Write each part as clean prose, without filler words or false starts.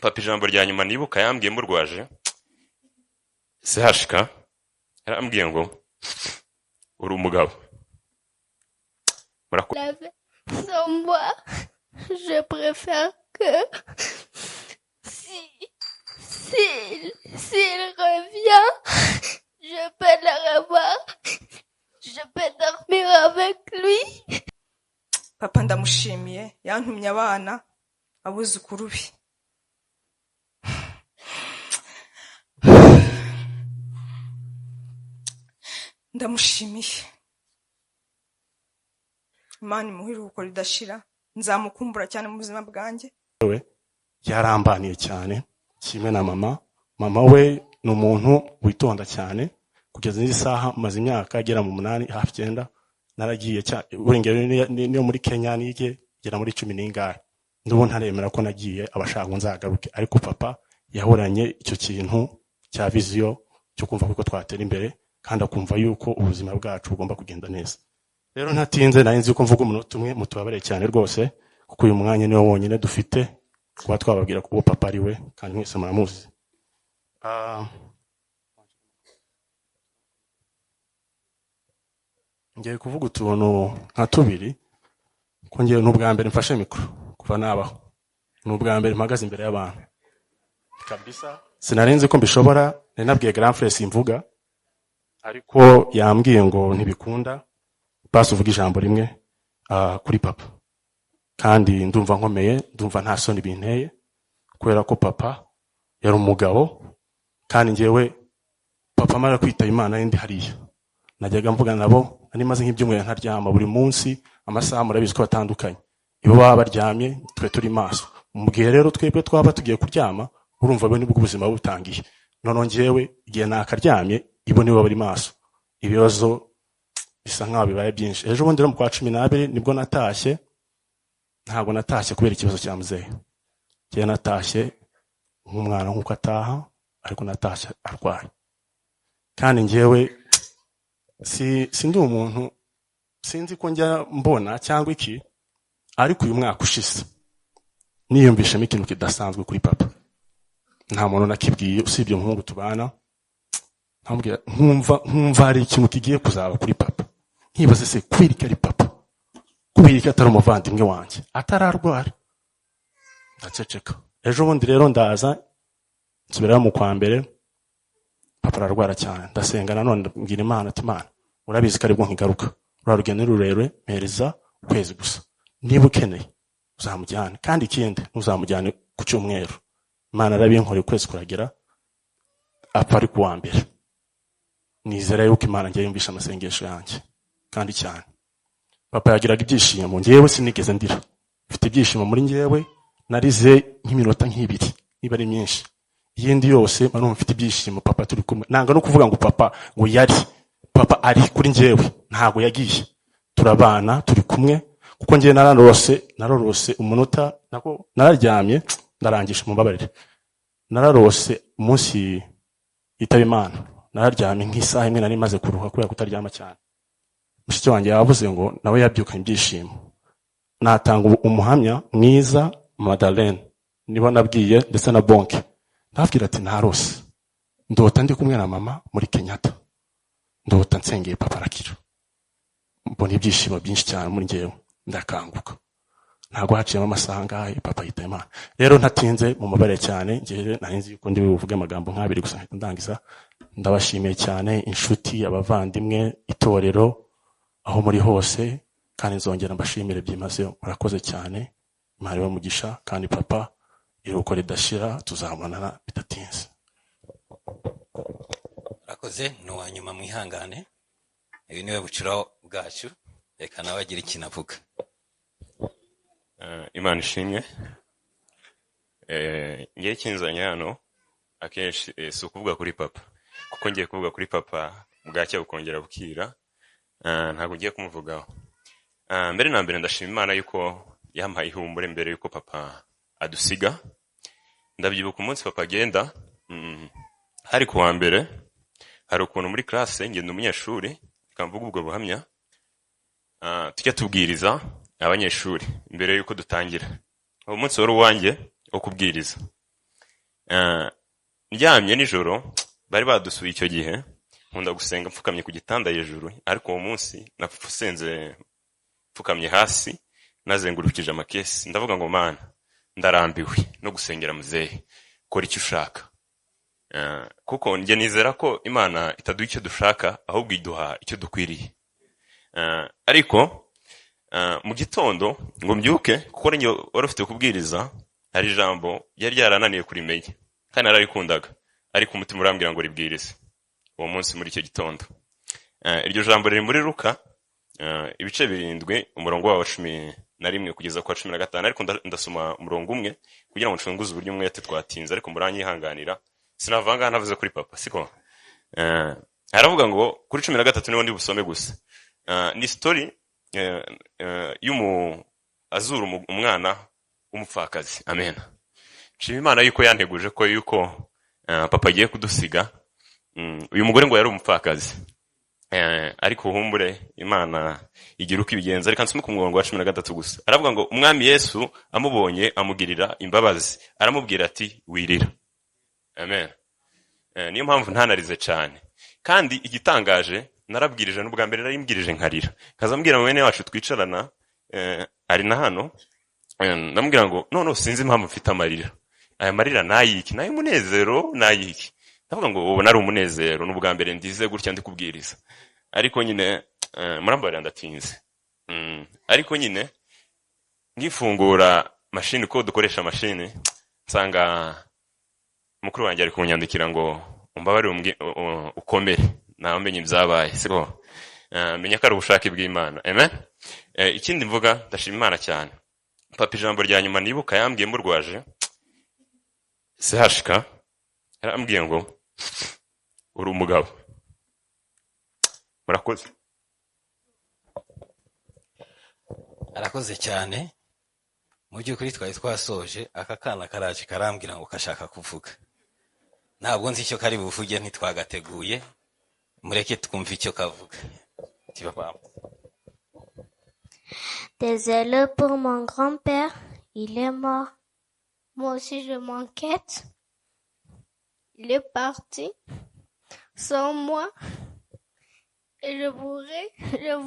papa ijambo rya nyuma nibuka yambwiye murwaje sehashika yarambwiye ngo uri umugabo sans moi je préfère que s'il revient je peux le revoir je peux dormir avec lui. Papa ndamushimiye yantumye abana abuzukuru be. Ndamushimiye. Imana imuhire uko ridashira nzamukumbura cyane mu buzima bwanjye. We yarambaniye cyane kimwe na mama we ni umuntu witonda cyane kugeza n'isaha maze imyaka agera mu 8 hafi 9 naragiye urengero niyo muri Kenya nige gera muri 10 n'ingara ndubu ntaremera ko nagiye abashaka nzagaruke ariko papa yahoranye icyo kintu cya vision cyo kumva ko twatera imbere kandi akumva yuko ubuzima bwacu bugomba kugenda neza. Rero ntatinze narinzi ko mvuga umunota umwe mutubabare cyane rwose kuko uyu mwanya niwo wonyine dufite kuba twababwira ko papa ari we kandi mwese muramuzi. Ngiye kuvuga utuntu nka tubiri ko ngiye n'ubwa mbere mfashe mikro kuva nabaho n'ubwa mbere mpagaze imbere y'abantu kabisa sinarenze ko mbishobora nabwiye grand frère simvuga ariko yambwiye ngo ntibikunda basi uvuga ijambo rimwe kuri papa kandi ndumva nkomeye ndumva nta soni binteye kubera ko papa yari umugabo kandi ngewe papa mara kwita Imana indi hariya najyaga mvuga nabo ari maze nk'ibyumwe ntaryama buri munsi amasaha murabizi ko batandukanye ibo baba baryamye twe turi maso mugihe rero twebwe twaba tugiye kuryama urumva bene ubwo ubuzima butangiye none ngewe igihe nakaryamye ibo nibo bari maso ibibazo bisa nkaho bibaye byinshi. Ejo bundi rero mu kwa 12 nibwo natashye ntago natashye kubera ikibazo cya muzehe ngiye natashye nk'umwana nkuko ataha ariko natashye arwaye kandi ngewe sindi umuntu sinzi ko njya mbona cyangwa iki ariko uyu mwaka ushise niyumvishemo ikintu kidasanzwe kuri papa nta muntu nakibwiye usibye umuhungu tubana ntambwira nkumva ari ikintu kigiye kuzaba kuri papa nkibaze se kwirika ari papa kubirika atari umuvandimwe wanjye atararwara ndaceceka. Ejo bundi rero ndaza nsubira mu kwa mbere papa ararwara cyane ndasenga nanone mbwira Imana ati Imana urabizi ko aribwo nkigaruka urarugendo rurerure mpereza ukwezi gusa niba ukeneye uzamujyane kandi ikindi ntuzamujyane ku cyumweru. Imana arabinkora ukwezi kuragera apfa ari kuwa mbere nizera yuko Imana ngiye yumvisha amasengesho yanjye kandi cyane. Papa yagiraga ibyishimo ngewe sinigeze ndira mfite ibyishimo muri ngewe narize nk'iminota nk'ibiri niba ari myinshi yindi yose manu mfite ibyishimo papa turi kumwe nanga no kuvuga ngo papa ngo yari papa ari kuri ngewe ntago yagiye turabana turi kumwe kuko ngiye nararose umunota nako nararyamye ndarangisha mumbabarire nararose umunsi yitaba Imana nararyamye nk'isaha imwe nari maze kuruha kubera kutaryama cyane. Mushiki wanjye yavuze ngo nawe yabyukanye ibyishimo natanga umuhamya mwiza Madeleine nibo nabwiye ndetse na bonke ndabwira ati narose ndota ndi kumwe na mama muri Kenyatta ndota nsengeye papa arakira mbona ibyishimo byinshi cyane muri ngewe ndakanguka ntago haciyemo amasaha ngahe papa yita Imana. Rero ntatinze mu mabare cyane ngewe narinzi yuko ndi buvuge amagambo nk'abiri gusa ndangiza ndabashimiye cyane inshuti abavandimwe itorero aho muri hose kandi nzongera mbashimire byimazeyo murakoze cyane Imana ibamugisha kandi papa iruko ridashira tuzabonana bitatinze. Murakoze no wanyuma mwihangane ibi niwe buciraho bwacu reka nawe agira ikintu avuga. Imana ishimwe ngiye kinzanye hano akenshi si ukuvuga kuri papa kuko ngiye kuvuga kuri papa bwacya bukongera bukira ntago ngiye kumuvugaho. Mbere na mbere ndashima Imana yuko yampaye ihumbure mbere yuko papa adusiga. Ndabyibuka umunsi papa agenda hari kuwa mbere hari ukuntu muri classe ngenda umunyeshuri kamvuga ubwo buhamya tujya tubwiriza abanyeshuri mbere yuko dutangira. Uwo munsi wari uwanjye wo kubwiriza ndyamye nijoro bari badusuye icyo gihe nkunda gusenga mfukamye ku gitanda hejuru ariko uwo munsi nasenze mfukamye hasi nazengurukije amakesi ndavuga ngo mana ndarambiwe no gusengera muzehe kora icyo ushaka kuko njye nizera ko Imana itaduha icyo dushaka ahubwo iduha icyo dukwiriye ariko mu gitondo ngo mbyuke kuko njye wari ufite kubwiriza hari ijambo yari ryarananiye kurimenya kandi nararikundaga ariko umutima urambwira ngo ribwirize uwo munsi muri icyo gitondo iryo jambo riri muri Luka ibice 7 umurongo wa 11 kugeza kwa 15 ariko ndasoma umurongo umwe kugira ngo nshunguze uburyo umwete twatinze ariko muranyihanganira sinavanga navuze kuri papa siko aravuga ngo kuri 13 niho ndi busome gusa ni story azura umwana w'umupfakazi amen nshima Imana yuko yanteguje ko yuko papa agiye kudusiga uyu mugore ngo yari umupfakazi ariko humbure Imana igira uko ibigenza ariko nsome ku murongo wa 13 gusa aravuga ngo umwami Yesu amubonye amugirira imbabazi aramubwira ati wirira amen niyo mpamvu ntanarize cyane kandi igitangaje narabwirije n'ubwa mbere narimbwirije nkarira kazambwira mwene wacu twicarana ari na hano ndamubwira ngo none sinzi impamvu mfite amarira aya marira nayiki nayo munezero nayiki ndavuga ngo ubu nari umunezero n'ubwa mbere ndize gutya ndi kubwiriza ariko nyine murambarira ndatinze ariko nyine ngifungura machine ko dukoresha machine nsanga mukuru wanjye ari kunyandikira ngo umbabarire ukomere namenye ibyabaye siko menya ko ari ubushake bw'Imana amen ikindi mvuga ndashima Imana cyane papa ijambo rya nyuma nibuka yambwiye murwaje sehashika yarambwiye ngo uri umugabo murakoze arakoze cyane mu by'ukuri twari twasoje aka kana karaje karambwira ngo kashaka kuvuga ntabwo nzi icyo kari buvuge ntitwagateguye mureke twumve icyo kavuga papa. Désolé pour mon grand-père, il est mort. Moi aussi je m'inquiète. Il est parti sans moi. Et je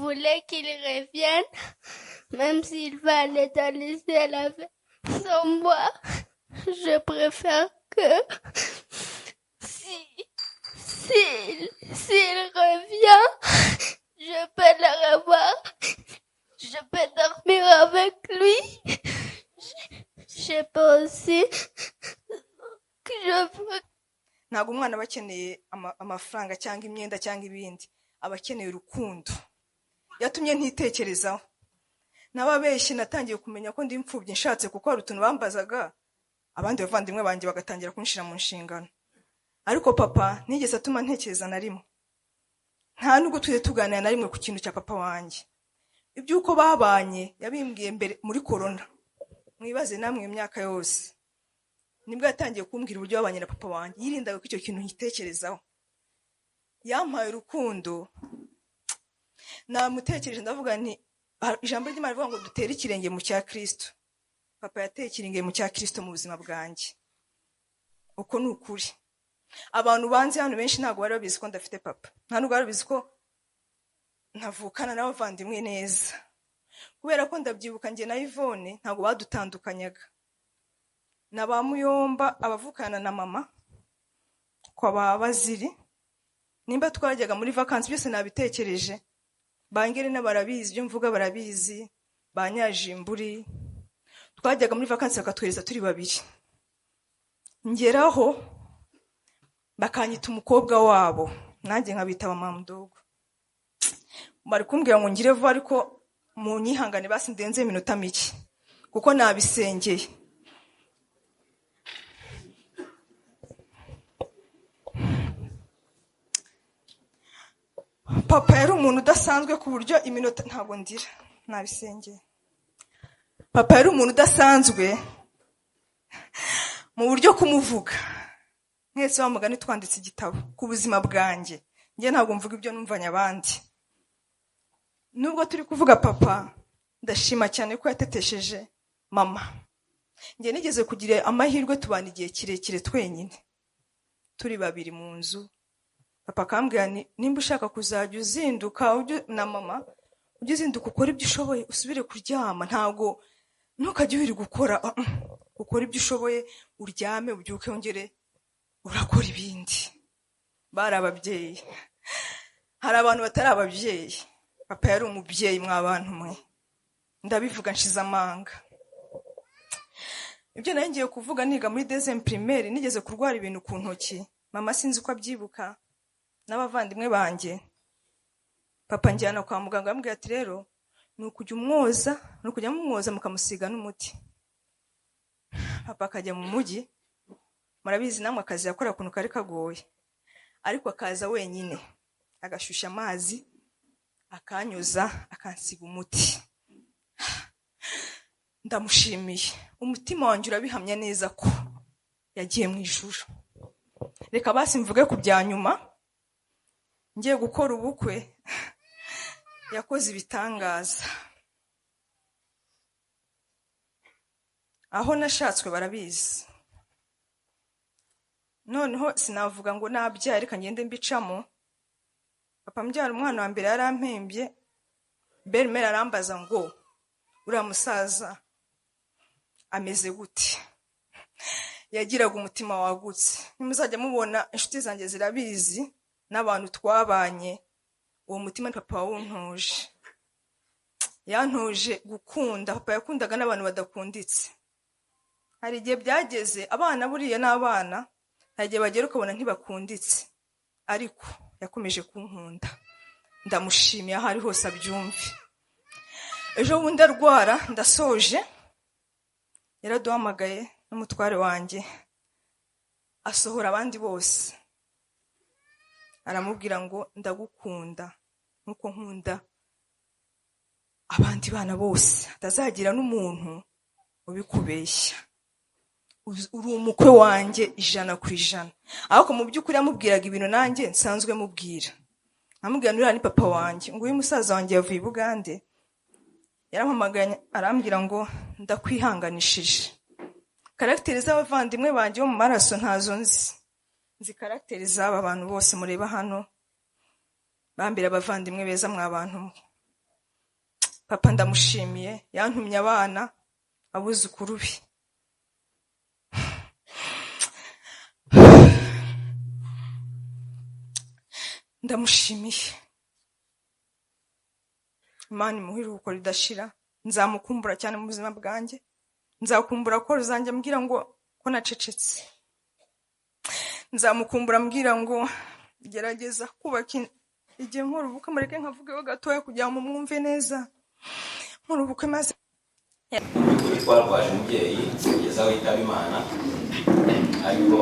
voulais qu'il revienne, même s'il va aller dans les cieux avec sans moi. Je préfère que s'il revient, je peux le revoir. Je peux dormir avec lui. Je peux aussi que je peux. Ntabwo umwana bakeneye amafaranga cyangwa imyenda cyangwa ibindi abakeneye urukundo yatumye ntitekerezaho nababeshye natangiye kumenya ko ndi imfubyi nshatse kuko hari utuntu bambazaga abandi bavandimwe banjye bagatangira kunshira mu nshingano ariko papa nigeze atuma ntekereza na rimwe nta nubwo tuje tuganira na rimwe ku kintu cya papa wanjye ibyuko babanye yabimbwiye mbere muri corona mwibaze namwe imyaka yose nibwo yatangiye kumbwira uburyo babanye na papa wanjye yirindaga ko icyo kintu nkitekerezaho yampaye urukundo namutekereje ndavuga nti ijambo ry'Imana rivuga ngo dutere ikirenge mu cya Kristo papa yateye ikirenge mu cya Kristo mu buzima bwanjye uko ni ukuri abantu banze hano benshi ntabwo bari babizi ko ndafite papa nta nubwo bari babizi ko ntavukana n'abavandimwe neza kubera ko ndabyibuka njye na Yvonne ntabwo badutandukanyaga na ba Muyomba abavukana na mama kwa babaziri nimba twajyaga muri vacances byose nabitekereje bangere n'abarabizi byo mvuga barabizi banyajimburi twajyaga muri vacances bakatwereza turi babiri ngeraho bakanyita umukobwa wabo nanjye nkabita mama mdogo bari kumbwira ngo ngire vuba ariko mu nyihangane basi ndenze iminota mike kuko nabisengeye papa yari umuntu udasanzwe ku buryo iminota ntago ndira nabisengeye papa yari umuntu udasanzwe mu buryo kumuvuga mwese bamugani twanditse igitabo ku buzima bwanjye njye ntabwo mvuga ibyo numvanye abandi nubwo turi kuvuga papa ndashima cyane ko yatetesheje mama njye nigeze kugira amahirwe tubana igihe kirekire twenyine turi babiri mu nzu. Papa akambwira nimba ushaka kuzajya uzinduka na mama ujye uzinduka ukora ibyo ushoboye usubire kuryama, ntabwo ntukajye wiri gukora ukora ibyo ushoboye uryame ubyuke wongere urakora ibindi. Bari ababyeyi. Hari abantu batari ababyeyi. Papa yari umubyeyi mw'abantu mwe, ndabivuga nshize amanga. Ibyo nari ngiye kuvuga niga muri deuxième primaire, nigeze kurwara ibintu ku ntoki, mama sinzi ko abyibuka n'abavandimwe banjye. Papa njyana kwa muganga ambwira ati rero nukujya umwoza, nukujya mumwoza mukamusiga n'umuti. Papa akajya mu mujyi, murabizi namwe akazi yakora kuntu kari kagoye, ariko akaza wenyine agashusha amazi akanyuza akansiga umuti. Ndamushimiye, umutima wanjye urabihamya neza ko yagiye mu ijuru. Reka basi mvuge ku bya nyuma. Ngiye gukora ubukwe yakoze ibitangaza. Aho nashatswe barabizi, noneho sinavuga ngo nabyari kangende mbicamo. Papa mbyara umwana wa mbere yarampembye, Bermera arambaza ngo uriya musaza ameze gute. Yagiraga umutima wagutse. Nimuzajya mubona inshuti zanjye zirabizi n'abantu twabanye, uwo mutima ni papa wuntoje. Yantoje gukunda. Papa yakundaga n'abantu badakunditse. Hari igihe byageze abana buriya n'abana, hari igihe bagera ukabona ntibakunditse, ariko yakomeje kunkunda. Ndamushimiye aho ari hose abyumve. Ejo bundi arwara ndasoje, yaraduhamagaye n'umutware wanjye asohora abandi bose, aramubwira ngo ndagukunda nkuko nkunda abandi bana bose, atazagira n'umuntu ubikubeshya. Uri umukwe wanjye 100%. Ariko mu by'ukuri yamubwiraga ibintu nanjye nsanzwe mubwira. Amubwira nuri ni papa wanjye, ngo uyu musaza wanjye yavuye i Bugande, yarampamagaye arambwira ngo ndakwihanganishije. Karakteri z'abavandimwe banjye bo mu maraso ntazo nzi. Nzi karakteri z'aba bantu bose mureba hano, bambira abavandimwe beza mw'abantu. Papa ndamushimiye, yantumye abana abuzukuru be. Ndamushimiye. Imana imuhire uko ridashira. Nzamukumbura cyane mu buzima bwanjye. Nzakumbura ko ruzanjye mbwira ngo ko nacecetse. Nzamukumbura mbwira ngo gerageza kubaka igihe nkora ubukwe mureke nkavugeho gatoya kugira ngo mwumve neza. Nkora ubukwe maze kuri twarwaje umubyeyi kugeza aho yitaba Imana, ariko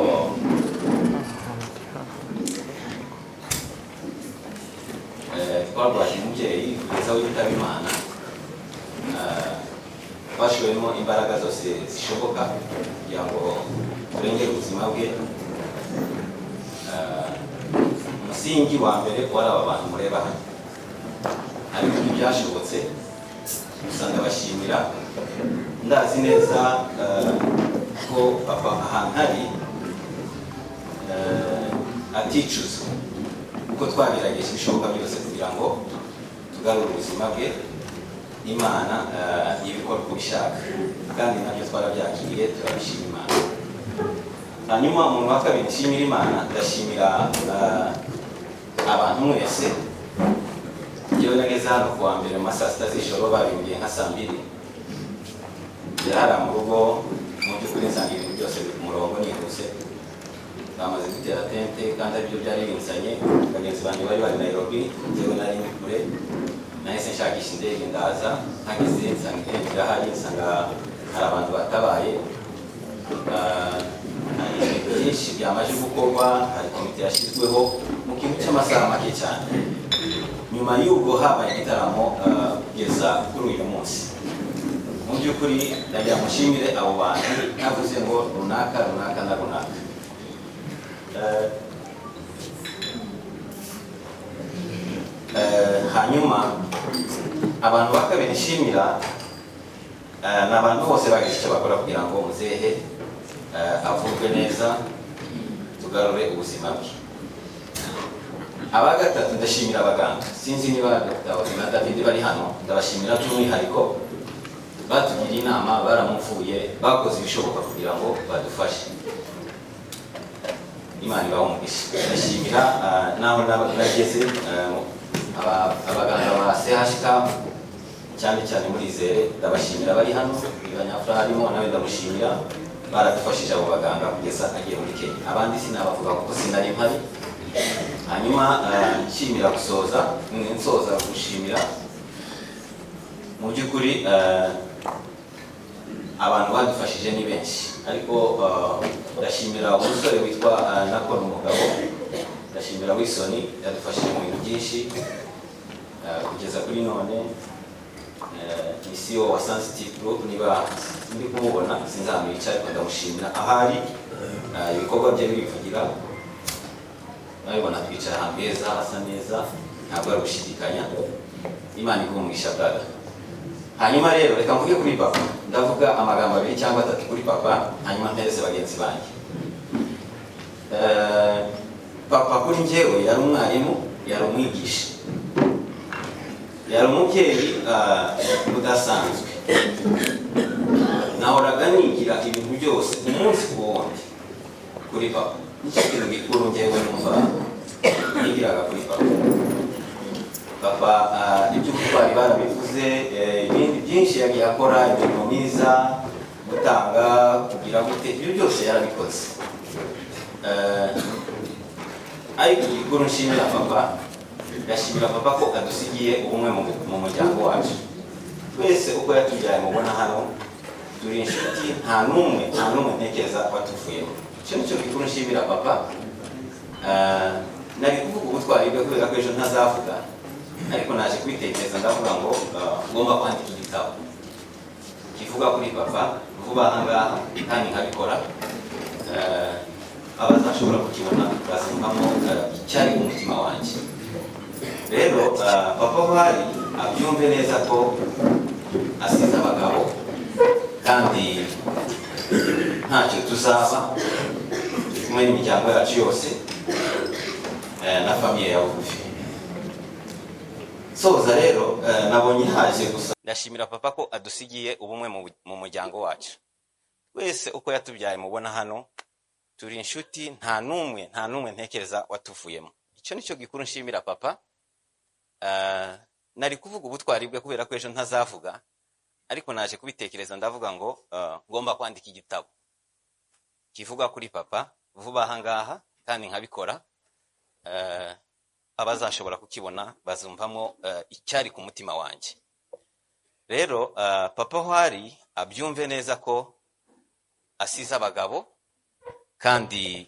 twarwaje umubyeyi kugeza aho yitaba Imana. Twashoyemo imbaraga zose zishoboka kugira ngo turengere ubuzima bwe. Umusingi wa mbere wari aba bantu mureba hano, ariko ntibyashobotse. Gusa ndabashimira, ndazi neza ko papa ahantu ari aticuza, kuko twagerageje ibishoboka byose kugira ngo tugarure ubuzima bwe. Imana ibikora uko bishaka, kandi nabyo twarabyakiriye, turabishima Imana. Hanyuma umuntu wa kabiri nshimira Imana, ndashimira abantu mwese. Njyewe nageze hano kuwa mbere mu saa 6 z'ijoro, babimbwiye nka saa 2. Byari mu rugo, mu by'ukuri nsanga ibintu byose biri ku murongo nihuse. Bamaze gutera tente kandi aribyo byari binsanye. Bagenzi banjye bari bari Nairobi, njyewe nari kure. Nahise nshakisha indege ndaza, nkageze nsanga indege irahari, nsanga hari abantu batabaye. Ibintu byinshi byamaze gukorwa, hari komite yashyizweho mu kintu cy'amasaha make cyane. Nyuma y'ubwo habaye igitaramo kugeza kuri uyu munsi. Mu by'ukuri ndagira mushimire abo bantu, navuze ngo runaka runaka na runaka. Hanyuma abantu bakabiri nshimira n'abantu bose bagize icyo bakora kugira ngo muzehe avurwe neza tugarure ubuzima bwe. Aba gatatu ndashimira abaganga, sinzi niba Dr. na David bari hano, ndabashimira by'umwihariko batugiriye inama, baramuvuye, bakoze ibishoboka kugira ngo badufashe. Imana ibahe umugisha. Ndashimira naho nageze abaganga ba CHK cyane cyane muri Izere, ndabashimira bari hano, Banyafura harimo nawe ndamushimira, baradufashije abo baganga kugeza agiye muri Kenya. Abandi sinabavuga kuko sinari mpari. Hanyuma nshimira nsoza gushimira mu by'ukuri abantu badufashije ni benshi, ariko ndashimira umusore witwa Nakon Umugabo, ndashimira Wilson yadufashije mu bintu byinshi kugeza kuri none. CEO wa Sensitive Group niba ndi kumubona sinzamwica, ariko ndamushimira ahari ibikorwa bye bivugira. Nabibona twicara ahantu heza hasa neza, ntabwo ari gushidikanya. Imana igumugisha brother. Hanyuma rero reka mvuge kuri papa, ndavuga amagambo abiri cyangwa atatu kuri papa, hanyuma mpereze bagenzi banjye. Papa kuri njyewe yari umwarimu, yari umwigisha, yari umubyeyi udasanzwe. Nahoraga nigira ibintu byose umunsi ku wundi kuri papa. Nicyo kintu gikuru njyewe numva nigiraga kuri papa. Papa ibyo bari barabivuze, ibindi byinshi yagiye akora, imirimo myiza, gutanga, kugira gute, ibyo byose yarabikoze. Ariko igikuru nshimira papa, ndashimira papa ko adusigiye ubumwe mu muryango wacu. Twese uko yatubyaye mubona hano turi inshuti, nta n'umwe ntekereza watuvuyemo. Icyo nicyo gikuru nshimira papa. Nari kuvuga ubutwari bwe kubera ko ejo ntazavuga, ariko naje kwitekereza ndavuga ngo ngomba kwandika igitabo kivuga kuri papa vuba aha ngaha kandi nkabikora. Abazashobora kukibona bazumvamo icyari mu mutima wanjye. Rero papa Byari abyumve neza ko asize abagabo kandi ntacyo tuzaba, kumwe n'imiryango yacu yose na famiye ya bugufi. Soza rero nabonye haje gusa ndashimira papa ko adusigiye ubumwe mu muryango wacu. Twese uko yatubyaye mubona hano turi inshuti, nta n'umwe ntekereza watuvuyemo. Icyo nicyo gikuru nshimira papa. Nari kuvuga ubutwari bwe kubera ko ejo ntazavuga, ariko naje kubitekereza ndavuga ngo ngomba kwandika igitabo kivuga kuri papa vuba aha ngaha kandi nkabikora. Abazashobora kukibona bazumvamo icyari ku mutima wanjye. Rero papa Byari abyumve neza ko asize abagabo kandi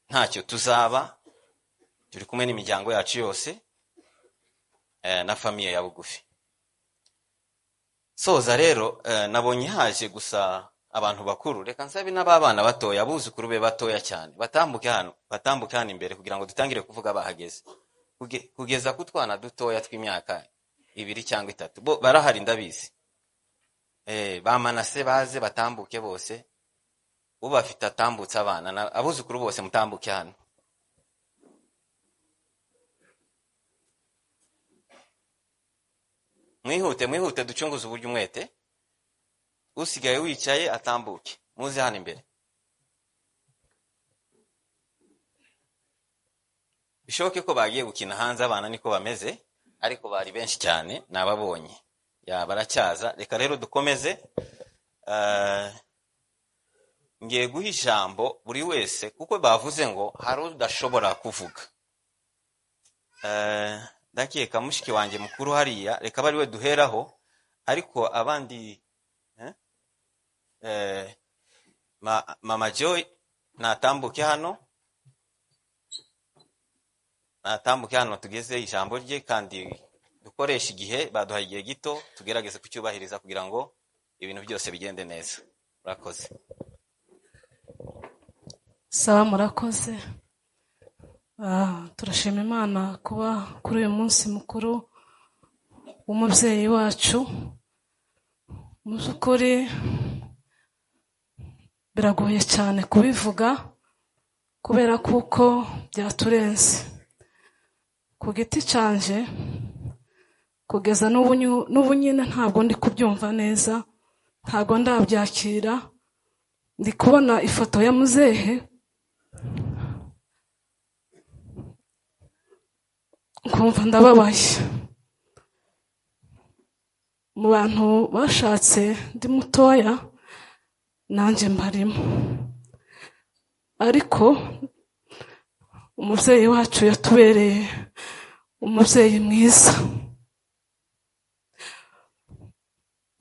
ntacyo tuzaba, turi kumwe n'imiryango yacu yose na famiye ya bugufi. Soza rero nabonye haje gusa abantu bakuru, reka nsabe n'abana batoya, abuzukuru be batoya cyane batambuke hano imbere kugira ngo dutangire kuvuga bahageze, kugeza ku twana dutoya tw'imyaka 2 cyangwa 3 bo barahari ndabizi. Bamanase baze batambuke bose, ubafite atambutse abana abuzukuru bose mutambuke hano. Mwihute ducunguze uburyo umwete. Usigaye wicaye atambuke, muze hano imbere. Bishoboke ko bagiye gukina hanze, abana niko bameze, ariko bari benshi cyane nababonye. Baracyaza. Reka rero dukomeze. Ngiye guha ijambo buri wese kuko bavuze ngo hari udashobora kuvuga. Ndakeka mushiki wanjye mukuru hariya, reka bari we duheraho, ariko abandi Mama Joy natambuke hano tugeze ijambo rye, kandi dukoresha igihe baduhaye igihe gito tugerageze kucyubahiriza kugira ngo ibintu byose bigende neza. Murakoze. Sawa, murakoze. Turashima Imana kuba kuri uyu munsi mukuru w'umubyeyi wacu. mu by'ukuri biragoye cyane kubivuga kubera kuko byaturenze. Ku giti canje kugeza n'ubu nyine ntabwo ndi kubyumva neza, ntabwo ndabyakira. Ndi kubona ifoto ya muzehe nkumva ndababaye. Mu bantu bashatse ndi mutoya nanjye mbarimo, ariko umubyeyi wacu yatubereye umubyeyi mwiza.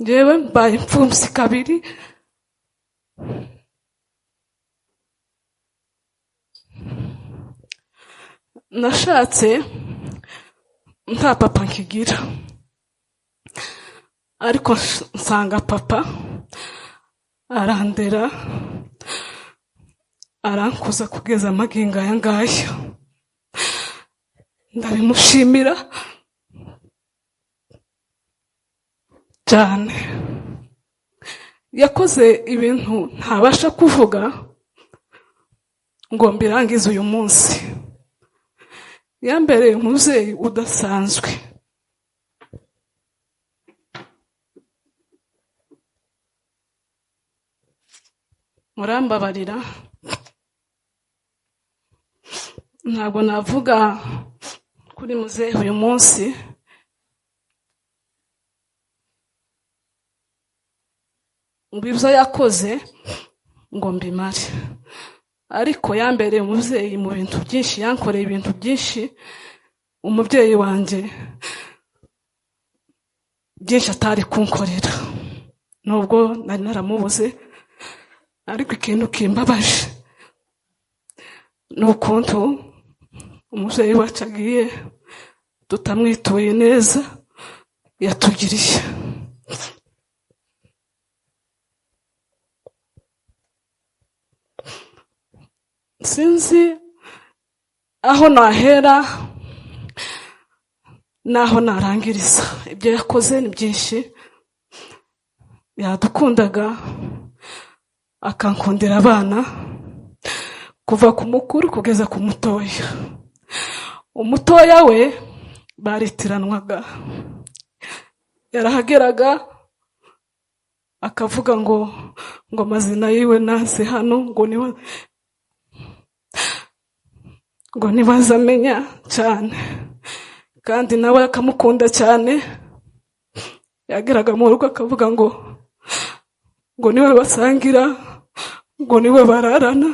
Njyewe mbaye imfubyi kabiri, nashatse nta papa nkigira, ariko nsanga papa arandera arankuza kugeza amagingo aya ngaya. Ndabimushimira cyane. Yakoze ibintu ntabasha kuvuga ngo mbirangize uyu munsi. Yambereye umubyeyi udasanzwe. Murambabarira, ntabwo navuga kuri muzehe uyu munsi, ngo ibyo yakoze ngo mbimare, ariko yambereye umubyeyi mu bintu byinshi, yankoreye ibintu byinshi. Umubyeyi wanjye byinshi atari kunkorera nubwo nari naramubuze, ariko ikintu kimbabaje ni ukuntu umubyeyi wacu agiye tutamwituye neza yatugiriye. Sinzi aho nahera naho narangiriza. Ibyo yakoze ni byinshi. Yadukundaga akankundira abana kuva ku mukuru kugeza ku mutoya. Umutoya we baritiranwaga, yarahageraga akavuga ngo amazina yiwe naze hano ngo nibaza amenya cyane, kandi nawe akamukunda cyane. Yageraga mu rugo akavuga ngo niwe basangira, ngo niwe bararana.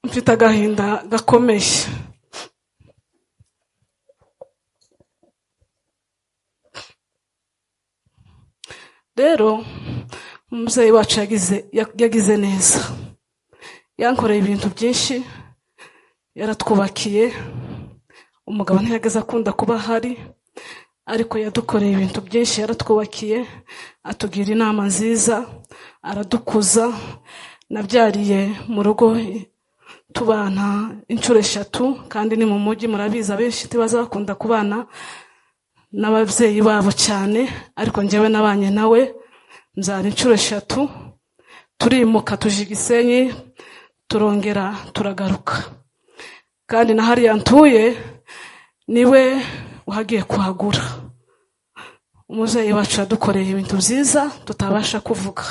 Mfite agahinda gakomeye. Rero umubyeyi wacu yagize neza, yankoreye ibintu byinshi, yaratwubakiye. Umugabo ntiyageze akunda kuba ahari, ariko yadukoreye ibintu byinshi, yaratwubakiye, atugira inama nziza, aradukuza. Nabyariye mu rugo tubana inshuro 3, kandi ni mu mujyi, murabizi abenshi tibaza bakunda kubana n'ababyeyi babo cyane, ariko njyewe nabanye nawe mbyara inshuro 3. Turimuka tuje i Gisenyi, turongera turagaruka, kandi na hariya ntuye niwe uhagiye kuhagura. Umubyeyi wacu yadukoreye ibintu byiza tutabasha kuvuga.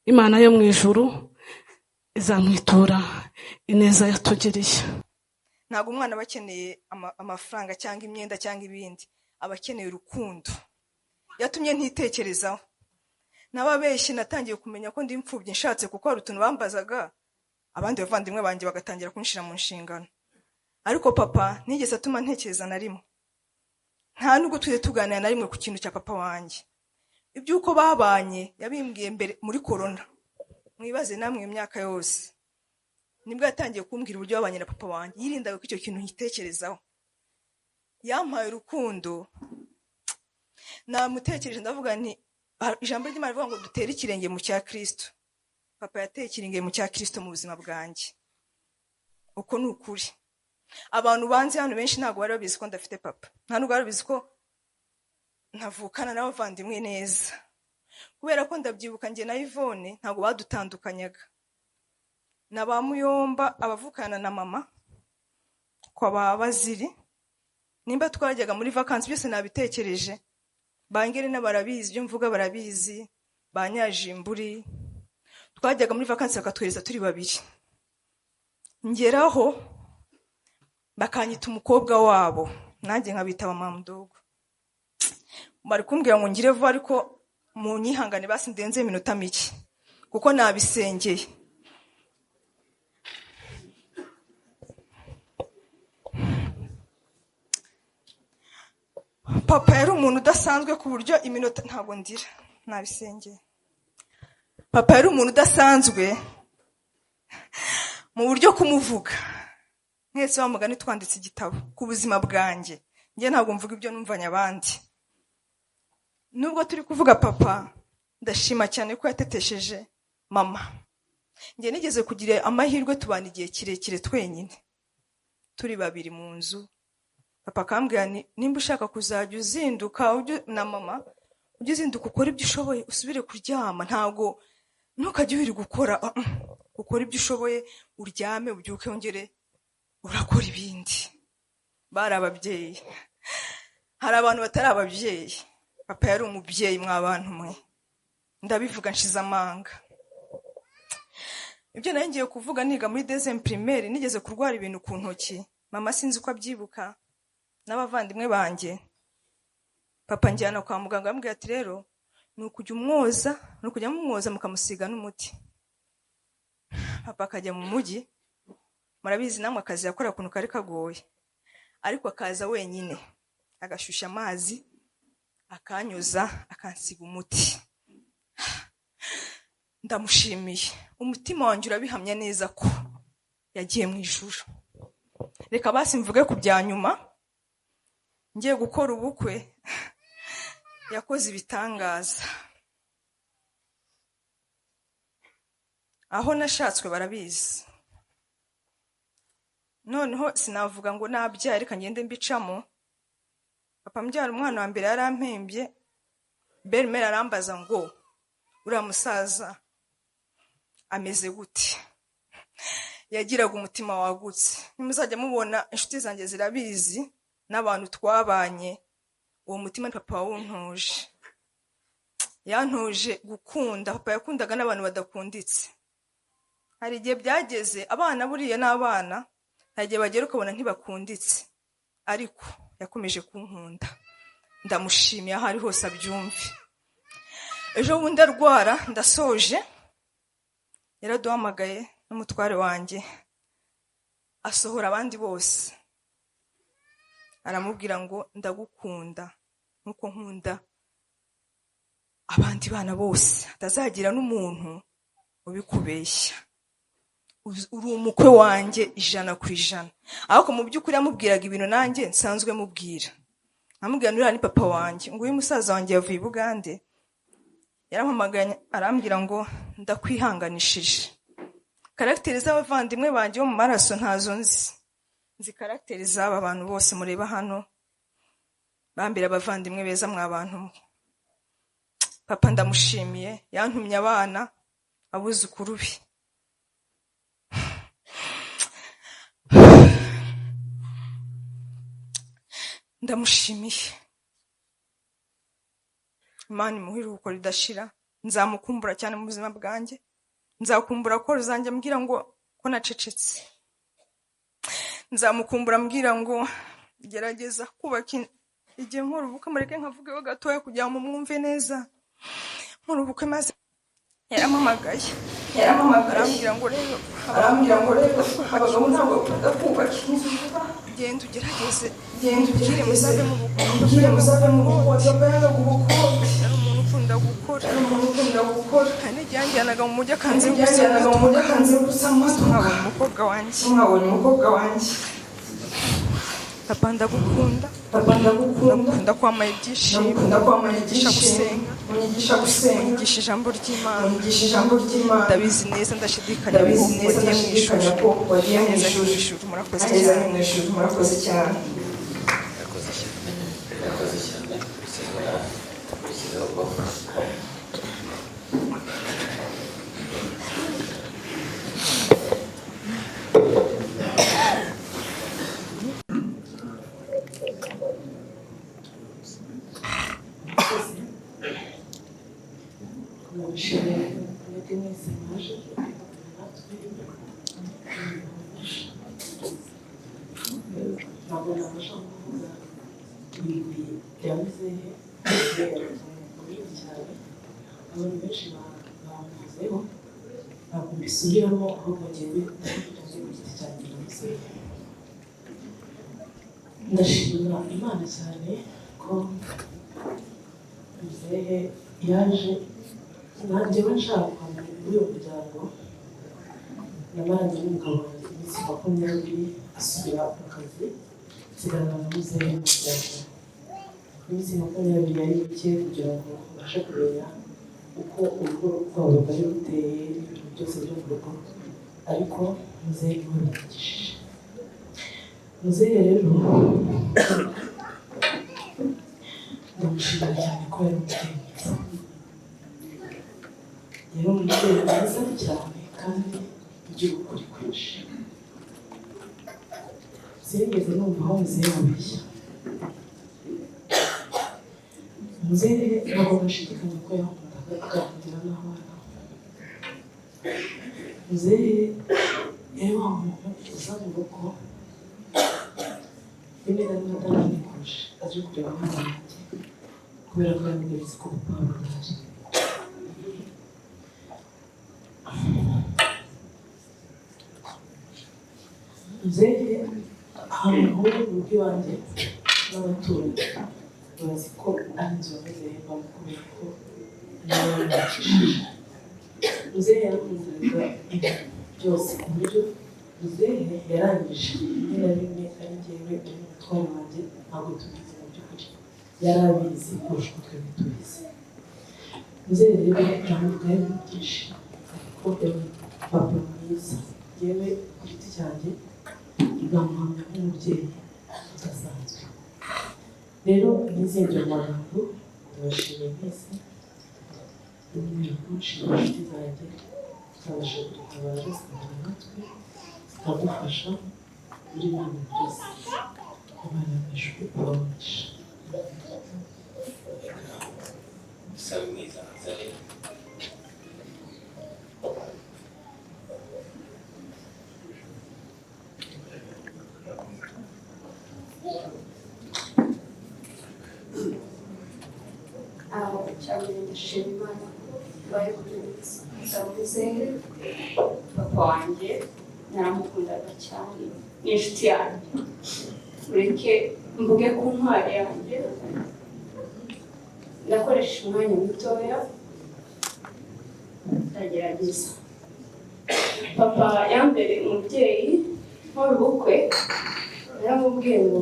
Imana yo mu ijuru izamwitura ineza yatugiriye. Ntabwo umwana bakeneye amafaranga cyangwa imyenda cyangwa ibindi, abakeneye urukundo. Yatumye ntitekerezaho. Nababeshye natangiye kumenya ko ndi imfubyi nshatse, kuko hari utuntu bambazaga abandi bavandimwe banjye bagatangira kunshira mu nshingano. Ariko papa nigeze atuma ntekereza na rimwe. Nta nubwo tujye tuganira na rimwe ku kintu cya papa wanjye. Ibyuko babanye yabimbwiye mbere muri corona. Mwibaze namwe imyaka yose. Nibwo yatangiye kumbwira uburyo babanye na papa wanjye. Yirindaga ko icyo kintu nkitekerezaho. Yampaye urukundo. Namutekereje ndavuga nti ijambo ry'Imana rivuga ngo dutere ikirenge mu cya Kristo. Papa yateye ikirenge mu cya Kristo mu buzima bwanjye. uko ni ukuri. Abantu banzi hano benshi ntabwo bari babizi ko ndafite papa, nta nubwo bari babizi ko ntavukana n'abavandimwe neza, kubera ko ndabyibuka njye na Yvonne ntabwo badutandukanyaga. Na ba Muyomba abavukana na mama kwa ba Baziri, nimba twajyaga muri vacances byose nabitekereje. Bangere n'abarabizi ibyo mvuga, barabizi. Banyajimburi twajyaga muri vacances bakatwereza turi babiri. Ngeraho bakanyita umukobwa wabo, nanjye nkabita mama mdogo. Bari kumbwira ngo ngire vuba, ariko mu nyihangane basi ndenze iminota mike kuko nabisengeye. Papa yari umuntu udasanzwe ku buryo iminota ntago ndira, nabisengeye. Papa yari umuntu udasanzwe mu buryo kumuvuga. Mwese bamugani twanditse igitabo ku buzima bwanjye, njye ntabwo mvuga ibyo numvanye abandi. Nubwo turi kuvuga papa, ndashima cyane ko yatetesheje mama. Njye nigeze kugira amahirwe tubana igihe kirekire twenyine turi babiri mu nzu. Papa akambwira nimba ushaka kuzajya uzinduka na mama, ujye uzinduka ukora ibyo ushoboye, usubire kuryama, ntago ntukajye wiri gukora, ukora ibyo ushoboye, uryame ubyuke wongere urakora ibindi. Bari ababyeyi. Hari abantu batari ababyeyi. Papa yari umubyeyi mw'abantu mwe, ndabivuga nshize amanga. Ibyo nari ngiye kuvuga niga muri deuxième primaire, nigeze kurwara ibintu ku ntoki. Mama sinzi ko abyibuka n'abavandimwe banjye. Papa njyana kwa muganga, ambwira ati rero ni ukujya umwoza, ni ukujya mumwoza mukamusiga n'umuti. Papa akajya mu mujyi, murabizi namwe akazi yakora kuntu kari kagoye, ariko akaza wenyine agashusha amazi akanyuza akansiga umuti. Ndamushimiye, umutima wanjye urabihamya neza ko yagiye mu ijuru. Reka basi mvuge ku bya nyuma. Ngiye gukora ubukwe, yakoze ibitangaza. Aho nashatswe barabizi. Noneho sinavuga ngo nabyaye, reka ngende mbicamo. Papa mbyara umwana wa mbere yarampembye. Bermere arambaza ngo uriya musaza ameze gute? Yagiraga umutima wagutse. Nimuzajya mubona, inshuti zanjye zirabizi n'abantu twabanye, uwo mutima ni papa wuntoje. Yantoje gukunda. Papa yakundaga n'abantu badakunditse. Hari igihe byageze abana buriya n'abana, hari igihe bagera ukabona ntibakunditse, ariko yakomeje kunkunda. Ndamushimiye aho ari hose abyumve. Ejo bundi arwara, ndasoje, yaraduhamagaye n'umutware wanjye asohora abandi bose, aramubwira ngo ndagukunda nkuko nkunda abandi bana bose, atazagira n'umuntu ubikubeshya. Uri umukwe wanjye 100%. Ariko mu by'ukuri yamubwiraga ibintu nanjye nsanzwe mubwira. Amubwira nuri ni papa wanjye, ngo uyu musaza wanjye yavuye i Bugande, yarampamagaye arambwira ngo ndakwihanganishije. Karakteri z'abavandimwe banjye bo mu maraso ntazo nzi. Nzi karakteri z'aba bantu bose mureba hano, bambira abavandimwe beza mw'abantu. Papa ndamushimiye, yantumye abana abuzukuru be. Ndamushimiye. Imana imuhe iruhuko ridashira. Nzamukumbura cyane mu buzima bwanjye. Nzakumbura ko ruzanjye mbwira ngo ko nacecetse. Nzamukumbura mbwira ngo gerageza kubaka igihe nkora ubukwe mureke nkavugeho gatoya kugira ngo mwumve neza. Nkora ubukwe maze yaramamagaye. Arambwira ngo rero abagabo ntabwo bakunda kubaka inzu vuba. Genda ugerageze, genda ugire musabe mu bukwe. Papa umuntu ukunda gukora. Hani jyanjyanaga mu mujyi akanze gusa nkabona umukobwa wanjye. papa ndagukunda ndagukunda kwamara ibyishimo unyigisha gusenga unyigisha ijambo ry'Imana ndabizi neza ndashidikanya ko wagiye mu ijuru murakoze cyane ntabwo mbisubiramo ahubwo ngewe ndaje ku giti cyanjye ndamuze ndashima Imana cyane ko muzehe yaje nanjye nshaka muri uyu muryango namaranye n'umugabo wanjye iminsi 20 asubira mu kazi nsigarana na muzehe mu muryango iminsi 20 yari mike kugira ngo mbashe kumenya uko urugo rwabo rwari ruteye ibintu byose byo mu rugo ariko muzehe yabigishije muzehe rero ndamushimira cyane ko yari umubyeyi mwiza cyane kandi ugira ukuri kwinshi sinigeze numva aho muzehe abeshya muzehe ntabwo nashidikanya ko yakundaga kuganira n'abana muzehe yari wa muntu uza mu rugo rimwe na rimwe ataraniguje aje kureba abana banjye kubera ko yamweretse ko papa badahari muzehe ahantu nk'ubu mu rugo iwanjye n'abaturanyi bazi ko ari inzu muzehe bamukubera ko nawe yamwicishije muzehe yakundaga ibintu byose ku buryo muzehe yarangije rimwe na rimwe ari njyewe ari umutware wanjye ntabwo tubizi mu by'ukuri yari abizi kurusha uko twebwe tubizi muzehe rero yamuvugaho ibintu byinshi ariko yari papa mwiza yewe ku giti cyanjye ngamuhamya nk'umubyeyi udasanzwe rero n'izindi magambo ndabashimiye mwese nshimira inshuti zanjye zikabasha kudutabara zikabana natwe zikadufasha muri buri bintu byose abana b'ishuri babagisha sabe mwiza nzare cyane ndashima Imana bari kubiza Bavuze papa wanjye naramukundaga cyane ni inshuti yanjye ureke mvuge ku ntwari yanjye ndakoresha umwanya mutoya ndagerageza papa yambereye umubyeyi nk'uru bukwe naramubwiye ngo